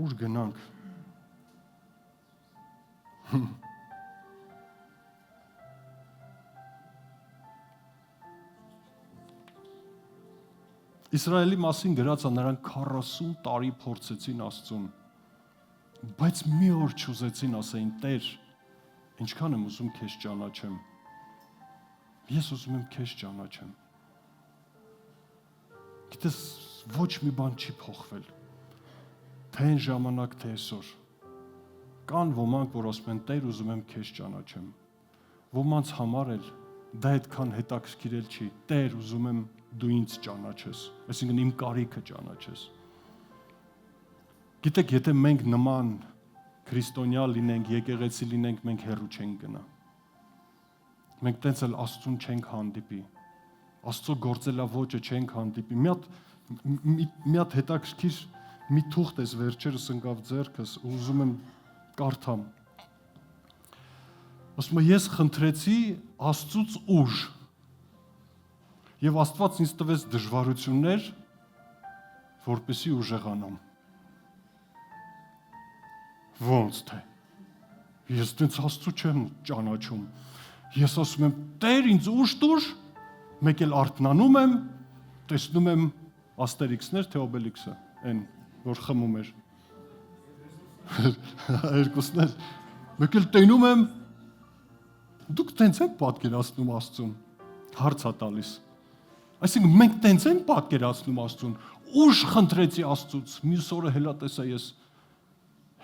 ուր գնանք։ Իսրայելի մասին գրած է, նրանք 40 տարի փորձեցին Աստծուն, բայց մի օր չուզեցին ասեին. Տեր, ինչքան եմ ուզում քեզ ճանաչեմ։ Ես ուզում եմ քեզ ճանաչեմ։ Գիտես, ոչ մի բան չի փոխվել։ Թե այն ժամանակ, թե այսօր։ Կան ոմանք, որ ասում են, Տեր, ուզում եմ քեզ ճանաչեմ։ Ոմանց համար էլ դա այդքան հետաքրքիր չի։ Տեր, ուզում եմ դու ինձ ճանաչես, այսինքն իմ կարիքը ճանաչես։ Գիտեք, եթե մենք նման քրիստոնյա լինենք, եկեղեցի լինենք, մենք հեռու չենք գնա։ Մենք տենց էլ Աստծուն չենք հանդիպի։ Աստծո գործելավոճը չենք հանդիպի։ Մի հատ հետաքրքիր մի թուղթ էս վերջերս ընկավ ձեռքս, ուզում եմ կարդամ։ Ասում եմ, ես խնդրեցի Աստծուց ուժ։ Եվ Աստված ինձ տվեց դժվարություններ, որպեսզի ուժեղանամ։ Ոնց թե։ Ես տենց Աստծու չեմ ճանաչում։ Ես ասում եմ, Տեր ինձ ուժ տուր, մեկ էլ արթնանում եմ, տեսնում եմ Աստերիքսներ, թե Օբելիքսը, այն, որ խմում էր։ Երկուսն էլ, մեկ էլ տենում եմ, դուք տենց եք պատկերացնում Աստծուն, հարց է տալիս։ Այսինքն մենք տենց ենք պատկերացնում Աստծուն, ուժ խնդրեցի Աստծուց, մյուս օրը հելա տեսա ես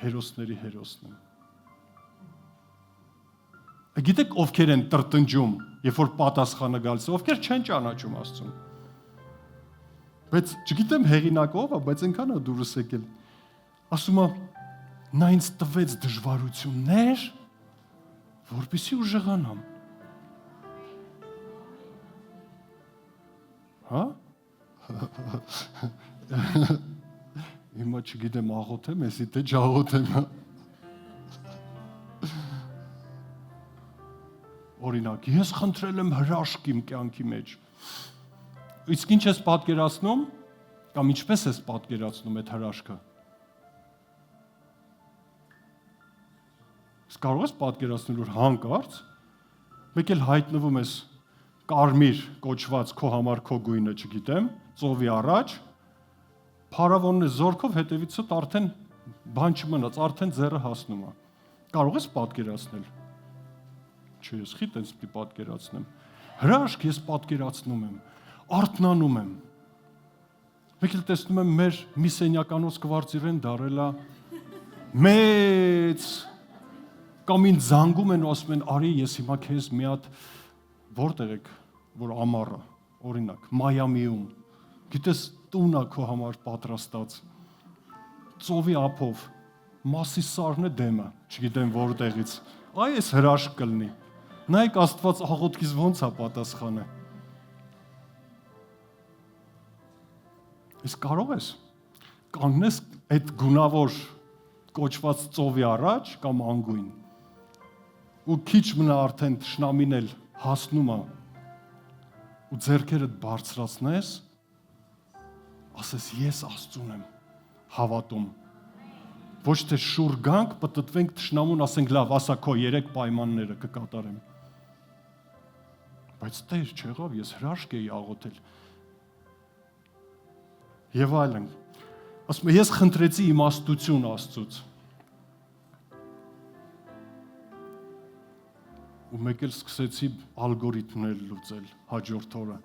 հերոսների հերոսն եմ։ Գիտեք ովքեր են տրտնջում, երբ որ պատասխանը գալիս, ովքեր չեն ճանաչում Աստծուն։ Բայց չգիտեմ հեղինակը ով է, բայց այնքան է դուրս եկել։ Ասում է, նա ինձ տվեց դժվարություններ, որպեսզի ուժեղանամ։ Հա? Հիմա չգիտեմ աղոթեմ, էսի թե չաղոթեմ։ Օրինակ, ես խնդրել եմ հրաշք իմ կյանքի մեջ։ Իսկ ինչ ես պատկերացնում, կամ ինչպես ես պատկերացնում այդ հրաշքը։ Իսկ կարող ես պատկերացնել, որ հանկարծ մեկ էլ հայտնվում ես կարմիր կոչված քո համար քո գույնը, չգիտեմ, ծովի առաջ, փարավոնն է զորքով հետևիցդ արդեն բան չմնաց, արդեն ձեռը հասնում է։ Կարող ես պատկերացնել։ Չէ, ես խի տենց պիտի պատկերացնեմ։ Հրաշք ես պատկերացնում եմ, արթնանում եմ։ Մեկ էլ տեսնում եմ մեր մի սենյականոց կվարձիրեն դարելա մեծ կամ ինձ զանգում են ու ասում են, արի ես հիմա քեզ մի հատ որտեղ եք, որ ամառը, օրինակ, Մայամիում, գիտես տունը քո համար պատրաստած, ծովի ափով, մասի սարն է դեմը, չգիտեմ որտեղից, այ ես հրաշք կլնի, նայեք Աստված աղոթքից ոնց է պատասխանը։ Իսկ կարող ես կանգնես այդ գունավոր կոչված ծովի առաջ կամ անգույն ու քիչ մնա արդեն թշնամին էլ հասնում է ու ձեռքերդ բարձրացնես, ասես ես Աստծուն եմ հավատում։ Ոչ թե շուռ գանք, պտտվենք թշնամուն, ասենք լավ, ասա քո 3 պայմանները կկատարեմ։ Բայց Տեր չեղավ, ես հրաշք էի աղոթել։ Եվ այլն։ Ասում եմ, ես խնդրեցի իմաստություն Աստծուց։ Ու մեկ էլ սկսեցի ալգորիթմներ լուծել հաջորդ օրը։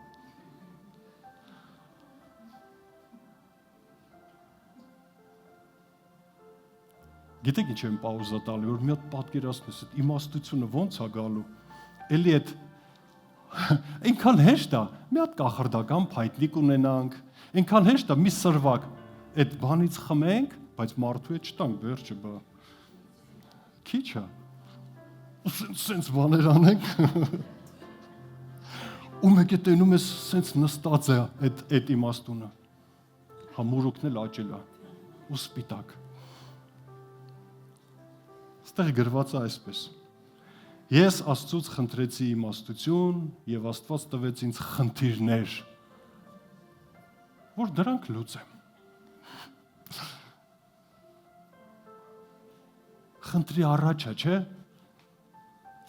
Գիտեք ինչ եմ պաուզա տալի, որ մի հատ պատկերացնես, այդ իմաստությունը ոնց է գալու։ Էլի այդ այնքան հեշտ է, մի հատ կախարդական փայտլիկ ունենանք, այնքան հեշտ է, մի սրվակ այդ բանից խմենք, բայց մարդու հետ չտանք, վերջը բա։ Քիչ է։ Սենց բաներ անենք։ ու մեկ է տենում ես սենց նստած է այդ իմաստունը։ Հա մուրուկն էլ աճել է ու սպիտակ։ Ստեղ գրված է այսպես. Ես Աստծուց խնդրեցի իմաստություն եւ Աստված տվեց ինձ խնդիրներ, որ դրանք լուծեմ։ Խնդրի առաջա, չէ՞,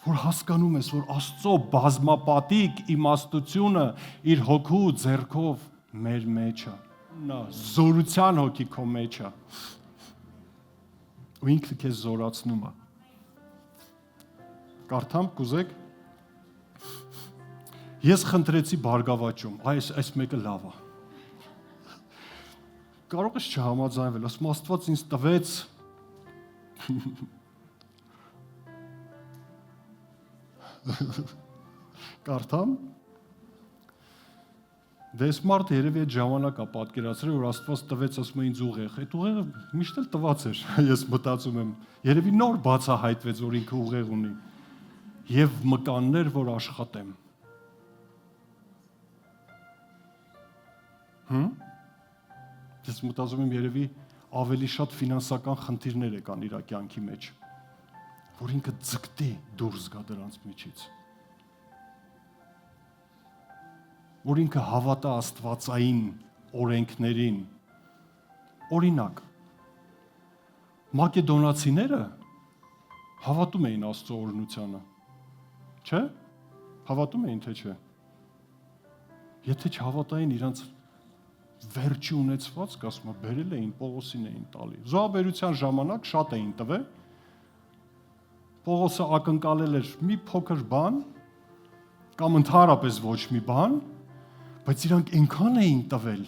որ հասկանում ես, որ Աստծո բազմապատիկ իմաստությունը իր հոգու ձեռքով մեր մեջ է, նա զորության հոգի քո մեջ է, ու ինքը քեզ զորացնում է։ Կարդամ կուզեք։ Ես խնդրեցի բարգավաճում, այս մեկը լավ է։ Կարող ես չհամաձայնվել, ասում Աստված ինձ տվեց Կարդամ։ Դες մարդը երևի այդ ժամանակ է պատկերացրել, որ Աստված տվեց ասում է ինձ ուղեղ։ Այդ ուղեղը միշտ էլ տված էր, ես մտածում եմ։ Երևի նոր բացահայտվեց, որ ինքը ուղեղ ունի։ Եվ մկաններ, որ աշխատեմ։ Ես մտածում եմ երևի ավելի շատ ֆինանսական խնդիրներ կան իր կյանքի մեջ, որ ինքը ձգտի դուրս գա դրանց միջից։ Որ ինքը հավատա աստվածային օրենքներին։ Օրինակ, մակեդոնացիները հավատում էին Աստծո օրհնությանը, չէ՞։ Հավատում էին, թե չէ։ Եթե չհավատային իրանց վերջի ունեցվածք, ասում եմ, բերել էին Պողոսին էին տալի։ Զոհաբերության ժամանակ շատ էին տվել։ Պողոսը ակնկալել էր մի փոքր բան, կամ ընդհանրապես ոչ մի բան, բայց իրանք այնքան էին տվել,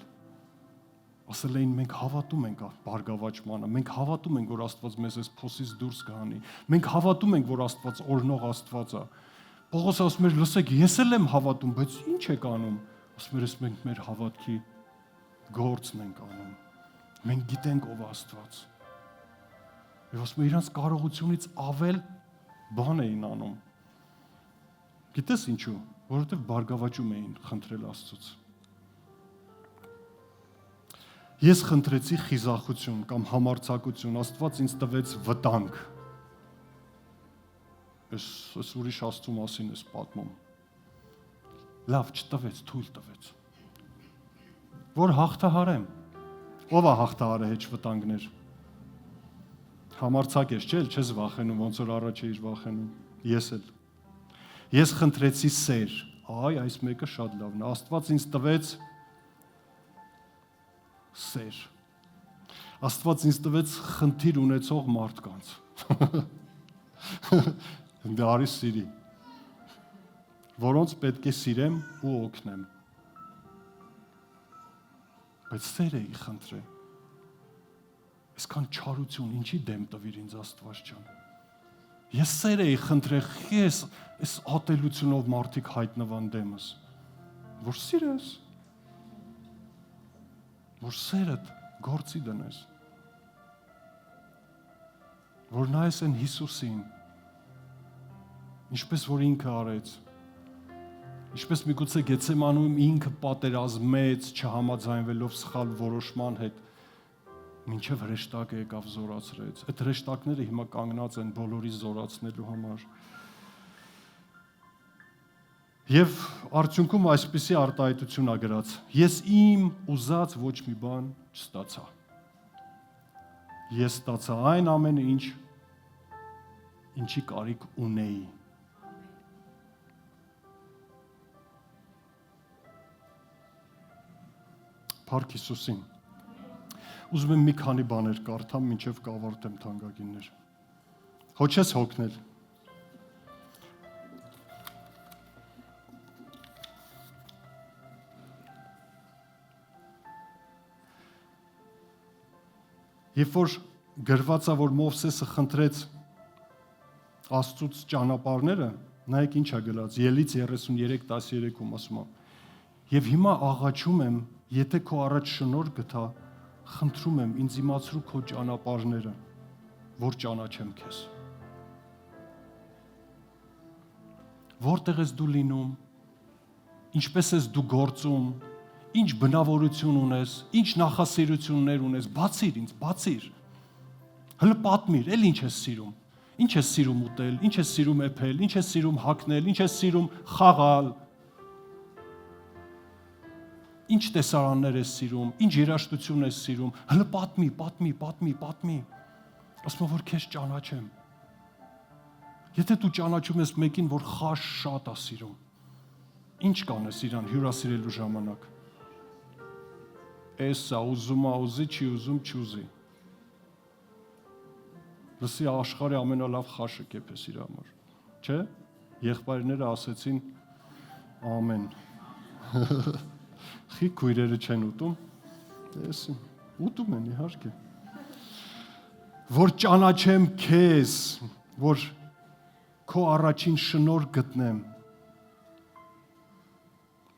ասել էին մենք հավատում ենք բարգավաճմանը, մենք հավատում ենք, որ Աստված մեզ այս փոսից դուրս կհանի, մենք հավատում ենք, որ Աստված օրհնող Աստված է։ Պողոսը ասում էր, լսեք, ես էլ եմ հավատում, բայց ինչ եք անում։ Ասում էր, մենք մեր հավատքի գործն ենք անում։ Մենք գիտենք ով Աստված։ Եվ ասում է, իրանց կարողությունից ավել բան էին անում։ Գիտես ինչու։ Որովհետև բարգավաճում էին խնդրել Աստծուց։ Ես խնդրեցի խիզախություն կամ համարձակություն, Աստված ինձ տվեց վտանգ։ Այս ուրիշ Աստծու մասին ես պատմում։ Լավ չտվեց, թույլ տվեց։ Որ հաղթահարեմ։ Ո՞վ է հաղթահարել հեչ վտանգներ։ Համարձակ ես, չէ՞, չես վախենում, ոնց որ առաջ էիր վախենում։ Ես էլ։ Ես խնդրեցի սեր, այս մեկը շատ լավն է, Աստված ինձ տվեց սեր, Աստված ինձ տվեց խնդիր ունեցող մարդկանց, դե արի սիրի, որոնց պետք է սիրեմ ու օգնեմ, բայց սեր էի խնդրել, այսքան չարություն, ինչի դեմ տվիր ինձ Աստված ջան, ես սեր էի խնդրել, ես այս ատելությունով մարդիկ հայտնվան դեմս, որ սիրես, որ սերդ գործի դնես, որ նայես են Հիսուսին, ինչպես որ ինքը արեց, ինչպես միգուցե Գեթսեմանում ինքը պատերազմեց, չհամաձայնվելով սխալ որոշման հետ, մինչև հրեշտակը եկավ զորացրեց, այդ հրեշտակները հիմա կանգնած են բոլորի զորացնելու համար, Եվ արդյունքում այսպիսի արտահայտություն ա գրած. Ես իմ ուզած ոչ մի բան չստացա։ Ես ստացա այն ամենը, ինչի կարիք ունեի։ Փառք Հիսուսին։ Ուզում եմ մի քանի բաներ կարդամ, մինչև կավարտեմ թանկագիններ։ Հո չես հոգնել։ Երբ որ գրված է, որ Մովսեսը խնդրեց Աստծուց ճանապարհները, նայեք ինչ է գրած, Ելից 33:13-ում ասում է. Եվ հիմա աղաչում եմ, եթե քո առաջ շնորհք գտա, խնդրում եմ ինձ իմացրու քո ճանապարհները, որ ճանաչեմ քեզ։ Որտեղ ես դու լինում, ինչպես ես դու գործում, ինչ բնավորություն ունես, ինչ նախասիրություններ ունես, բացիր ինձ, բացիր։ Հələ պատմիր, էլ ինչ ես սիրում։ Ինչ ես սիրում ուտել, ինչ ես սիրում էփել, ինչ ես սիրում հագնել, ինչ ես սիրում խաղալ։ Ինչ տեսարաններ ես սիրում, ինչ երաժշտություն ես սիրում, հələ պատմի։ Ասում որ քեզ ճանաչեմ։ Եթե դու ճանաչում ես մեկին, որ խաշ շատ է սիրում, ինչ կանես իրան հյուրասիրելու ժամանակ։ Էսա ուզում է ուզի, չի ուզում չուզի։ Լսի աշխարհի ամենալավ խաշը կեփես իր համար, չէ՞։ Եղբայրները ասեցին ամեն։ Խի քույրերը չեն ուտում։ Ես ուտում են իհարկե։ Որ ճանաչեմ քեզ, որ քո առաջին շնորհ գտնեմ։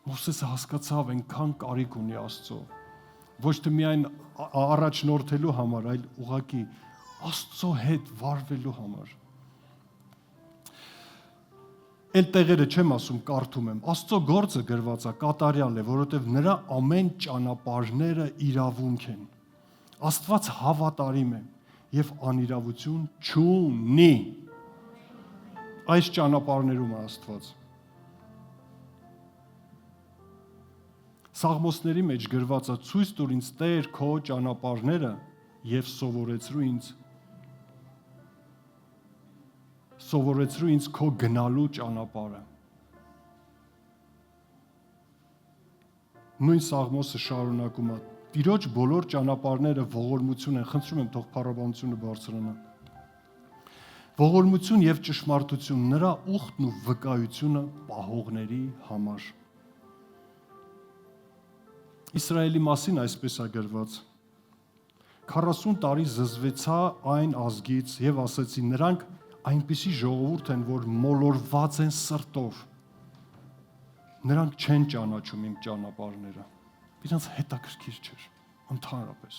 Մովսեսը հասկացավ այնքան կարիք ունի Աստծո, ոչ թե միայն առաջնորդելու համար, այլ ուղղակի Աստծո հետ վարվելու համար։ Էլ տեղերը չեմ ասում, կարդում եմ։ Աստծո գործը գրված է կատարյալ է, որովհետև նրա ամեն ճանապարհները իրավունք են։ Աստված հավատարիմ է եւ անիրավություն չունի։ Այս ճանապարհներում է Աստված։ Սաղմոսների մեջ գրված է ցույց տուր ինձ Տեր քո ճանապարհները եւ սովորեցրու ինձ քո գնալու ճանապարհը։ Նույն Սաղմոսը շարունակում է. Տիրոջ բոլոր ճանապարհները ողորմություն են, խնդրում եմ թող փառաբանությունը բարձրանա։ Ողորմություն եւ ճշմարտություն նրա ուխտն ու վկայությունը պահողների համար։ Իսրայելի մասին այսպես է գրված. 40 տարի զզվեցա այն ազգից եւ ասեցի նրանք այնպիսի ժողովուրդ են, որ մոլորված են սրտով։ Նրանք չեն ճանաչում իմ ճանապարհները։ Իրանց հետաքրքիր չէր, ընդհանրապես։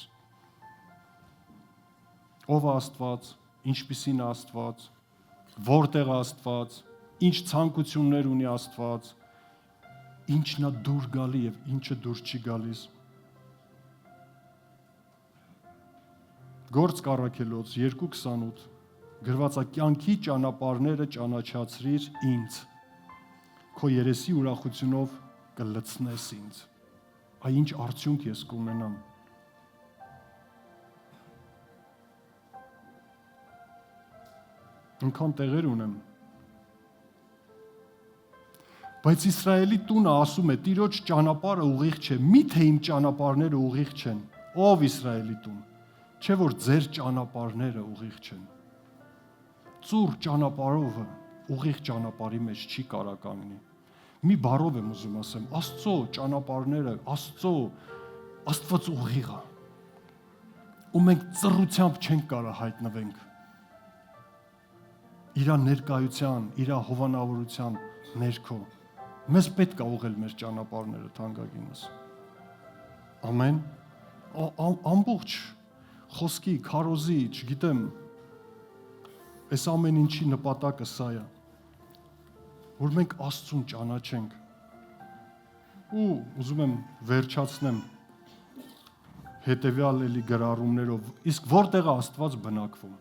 Ով է Աստված, ինչպիսին է Աստված, որտեղ է Աստված, ինչ ցանկություններ ունի Աստված, ինչն է դուր գալի եւ ինչը դուր չի գալիս։ Գործք առաքելոց 2:28 գրված է կյանքի ճանապարհները ճանաչացրիր ինձ։ Քո երեսի ուրախությունով կլցնես ինձ։ Այ ինչ արդյունք ես կունենամ։ Ինքան տեղեր ունեմ։ Բայց Իսրայելի տունը ասում է Տիրոջ ճանապարհը ուղիղ չէ, միթե իմ ճանապարհները ուղիղ չեն։ Ով Իսրայելի տուն, չէ որ ձեր ճանապարհները ուղիղ չեն։ Ծուր ճանապարհովը ուղիղ ճանապարհի մեջ չի կարա կանգնի։ Մի բառով եմ ուզում ասեմ, Աստծո ճանապարհները, Աստված ուղիղ է։ Ու մենք ծռությամբ չենք կարա հայտնվենք իր ներկայության, իր հովանավորության ներքո։ Մեզ պետք է ուղղել մեր ճանապարհները թանկագինս։ Ամեն ամբողջ խոսքի, քարոզի, չգիտեմ, այս ամեն ինչի նպատակը սա է, որ մենք Աստծուն ճանաչենք։ Ու ուզում եմ վերջացնեմ հետևյալ էլի գրառումներով, իսկ որտեղ է Աստված բնակվում։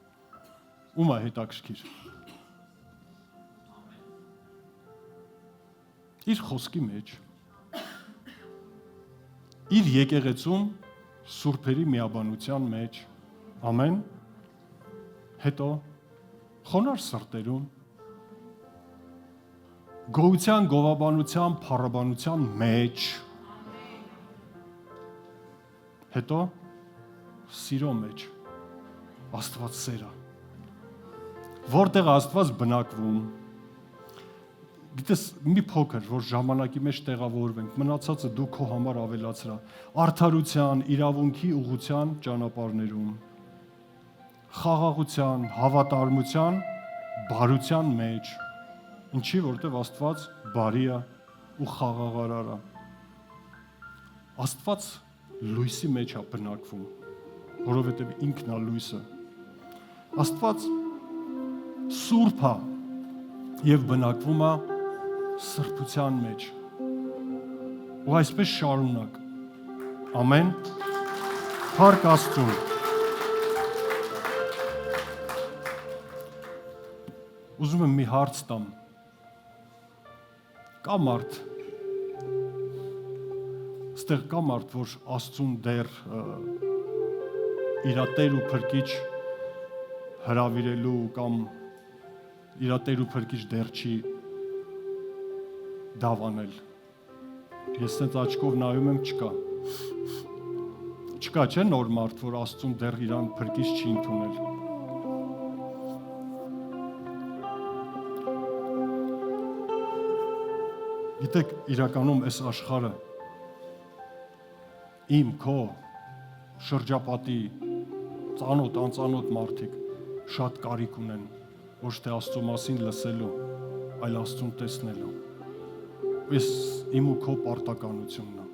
Ում է հետաքրքիր։ Իր խոսքի մեջ, իր եկեղեցում սուրբերի միաբանության մեջ, ամեն, հետո խոնար սրտերում, գոհության, գովաբանության, փառաբանության մեջ, հետո սիրո մեջ, Աստված սերը, որտեղ Աստված բնակվում, գիտես, մի փոքր, որ ժամանակի մեջ տեղավորվենք, մնացածը դու քո համար ավելացրա, արդարության, իրավունքի, ուղղության ճանապարհներում, խաղաղության, հավատարմության, բարության մեջ, ինչի, որտեղ Աստված բարի է ու խաղաղարար է։ Աստված լույսի մեջ է բնակվում, որովհետև ինքն է լույսը։ Աստված սուրբ է եւ բնակվում է սրբության մեջ։ ու այսպես շարունակ։ Ամեն։ Փառք Աստծուն։ Ուզում եմ մի հարց տամ։ Կա մարդ, ստեղ կա մարդ, որ Աստծուն դեռ իր Տեր ու Փրկիչ հրավիրելու կամ իր Տեր ու Փրկիչ դեռ չի դավանել։ Ես ցած աչքով նայում եմ, չկա։ Չկա, չէ՞ նոր մարդ, որ Աստծուն դեռ իրան Փրկիչ չի ընդունել։ Գիտեք, իրականում այս աշխարհը իմ, քո, շրջապատի ծանոթ, անծանոթ մարդիկ շատ կարիք ունեն ոչ թե Աստծո մասին լսելու, այլ Աստծուն տեսնելու։ Այս իմ ու քո պարտականությունն է։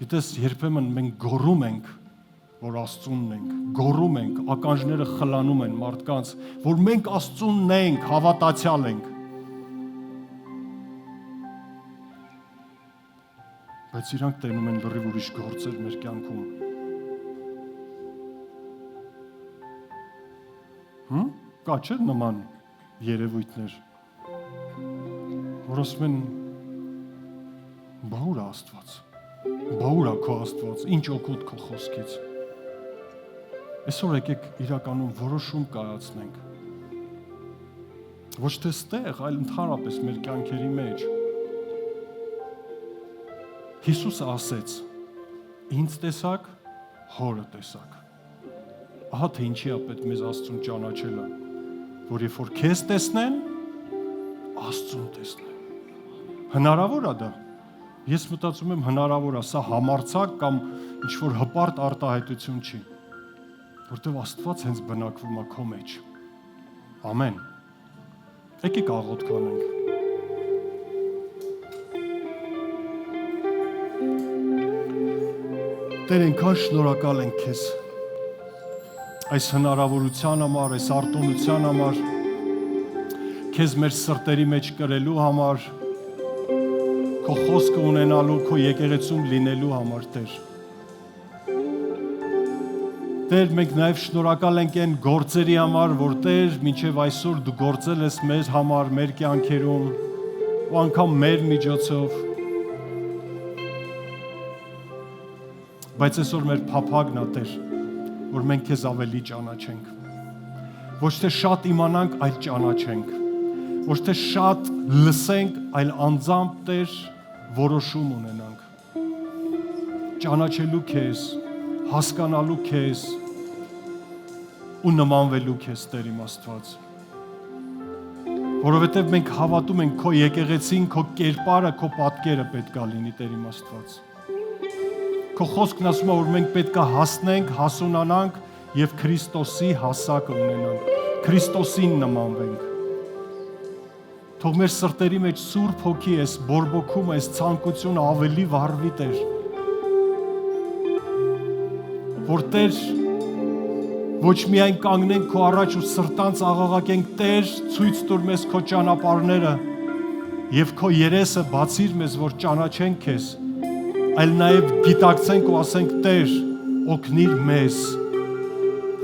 Գիտես, երբեմն մենք գոռում ենք, որ Աստծունն ենք, գոռում ենք, ականջները խլանում են մարդկանց, որ մենք Աստծունն ենք, հավատացյալ ենք։ Բայց իրանք տենում են լրիվ ուրիշ գործեր մեր կյանքում։ Կա չէ՞ նման երևույթներ, որ ասում են բա ուր է Աստված, բա ուր է քո Աստված, ինչ օգուտ քո խոսքից։ Այսօր եկեք իրականում որոշում կայացնենք։ Ոչ թե ստեղ, այլ ընդհանրապես մեր կյանքերի մեջ։ Հիսուսը ասեց. ինձ տեսակ, հորը տեսակ։ Ահա թե ինչի է պետք մեզ Աստծուն ճանաչելը, որ երբ որ քեզ տեսնեն, Աստծուն տեսնեն։ Հնարավոր է դա։ Ես մտածում եմ հնարավոր է, սա համարձակ կամ ինչ որ հպարտ արտահայտություն չի, որտեղ Աստված հենց բնակվում է քո մեջ։ Ամեն։ Եկեք աղոթք անենք։ Տեր, այնքան շնորհակալ ենք քեզ այս հնարավորության համար, այս արտոնության համար, քեզ մեր սրտերի մեջ կրելու համար, քո խոսքը ունենալու, քո եկեղեցում լինելու համար, Տեր։ Տեր, մենք նաև շնորհակալ ենք այն գործերի համար, որ Տեր, մինչև այսօր դու գործել ես մեր համար, մեր կյանքերում, ու անգամ մեր միջոցով։ Բայց այսօր մեր փափագն է, Տեր, որ մենք քեզ ավելի ճանաչենք։ Ոչ թե շատ իմանանք, այլ ճանաչենք։ Ոչ թե շատ լսենք, այլ անձամբ, Տեր, որոշում ունենանք։ Ճանաչելու քեզ, հասկանալու քեզ ու նմանվելու քեզ, Տեր իմ Աստված։ Որովհետև մենք հավատում ենք քո եկեղեցին, քո կերպարը, քո պատկերը պետք է լինի, Տեր իմ Աստված։ Քո խոսքն ասում է, որ մենք պետք է հասնենք, հասունանանք եւ Քրիստոսի հասակը ունենանք, Քրիստոսին նմանվենք։ Թող մեր սրտերի մեջ Սուրբ Հոգի էս բորբոքումը, էս ցանկությունը ավելի վառվի, Տեր։ Որ Տեր ոչ միայն կանգնենք քո առաջ ու սրտանց աղաղակենք, Տեր, ցույց տուր մեզ քո ճանապարհները եւ քո երեսը բացիր մեզ, որ ճանաչենք քեզ, այլ նաև գիտակցենք ու ասենք, Տեր, օգնիր մեզ,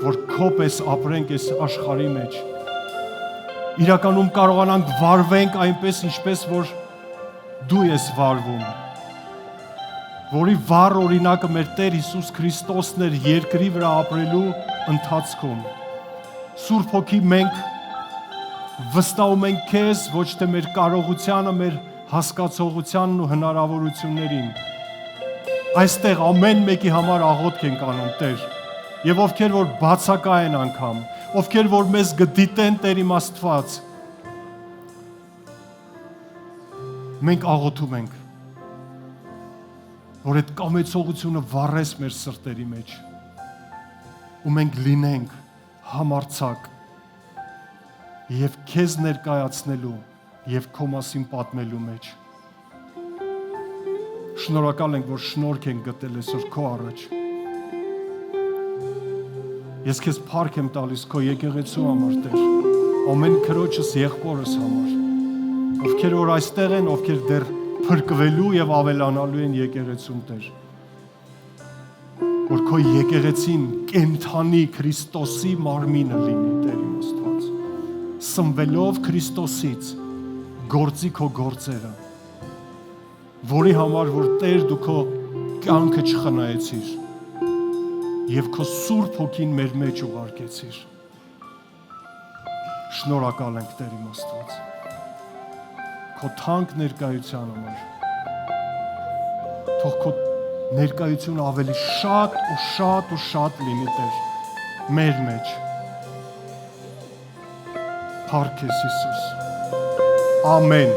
որ քո պես ապրենք այս աշխարհի մեջ։ Իրականում կարողանանք վարվենք այնպես, ինչպես որ դու ես վարվում, որի վառ օրինակը մեր Տեր Հիսուս Քրիստոսն էր երկրի վրա ապրելու ընթացքում։ Սուրբ Հոգի, մենք վստահում ենք քեզ, ոչ թե մեր կարողությանը, մեր հասկացողությանն ու հնարավորություններին։ Այստեղ ամեն մեկի համար աղոթք ենք անում, Տեր, եւ ովքեր որ բացակա են անգամ, ովքեր որ մեզ գդիտեն, Տեր իմ Աստված, մենք աղոթում ենք, որ այդ կամեցողությունը վառես մեր սրտերի մեջ, ու մենք լինենք համարձակ եւ քեզ ներկայացնելու եւ քո մասին պատմելու մեջ։ Շնորհակալ ենք, որ շնորհք ենք գտել այսօր քո առաջ։ Ես քեզ փառք եմ տալիս քո եկեղեցու համար, Տեր, ամեն քրոջս եղբորս համար, ովքեր որ այստեղ են, ովքեր դեռ փրկվելու եւ ավելանալու են եկեղեցում, Տեր։ Որ քո եկեղեցին կենթանի Քրիստոսի մարմինը լինի, Տեր իմ Աստված։ Սնվելով Քրիստոսից գործի քո գործերը, որի համար որ Տեր դու քո կյանքը չխնայեցիր եւ քո Սուրբ Հոգին մեր մեջ ուղարկեցիր։ Շնորհակալ ենք, Տեր իմ Աստված, քո թանկ ներկայության համար։ Թող քո ներկայությունը ավելի շատ ու շատ ու շատ լինի, Տեր, մեր մեջ։ Փառք քեզ, Հիսուս։ Ամեն։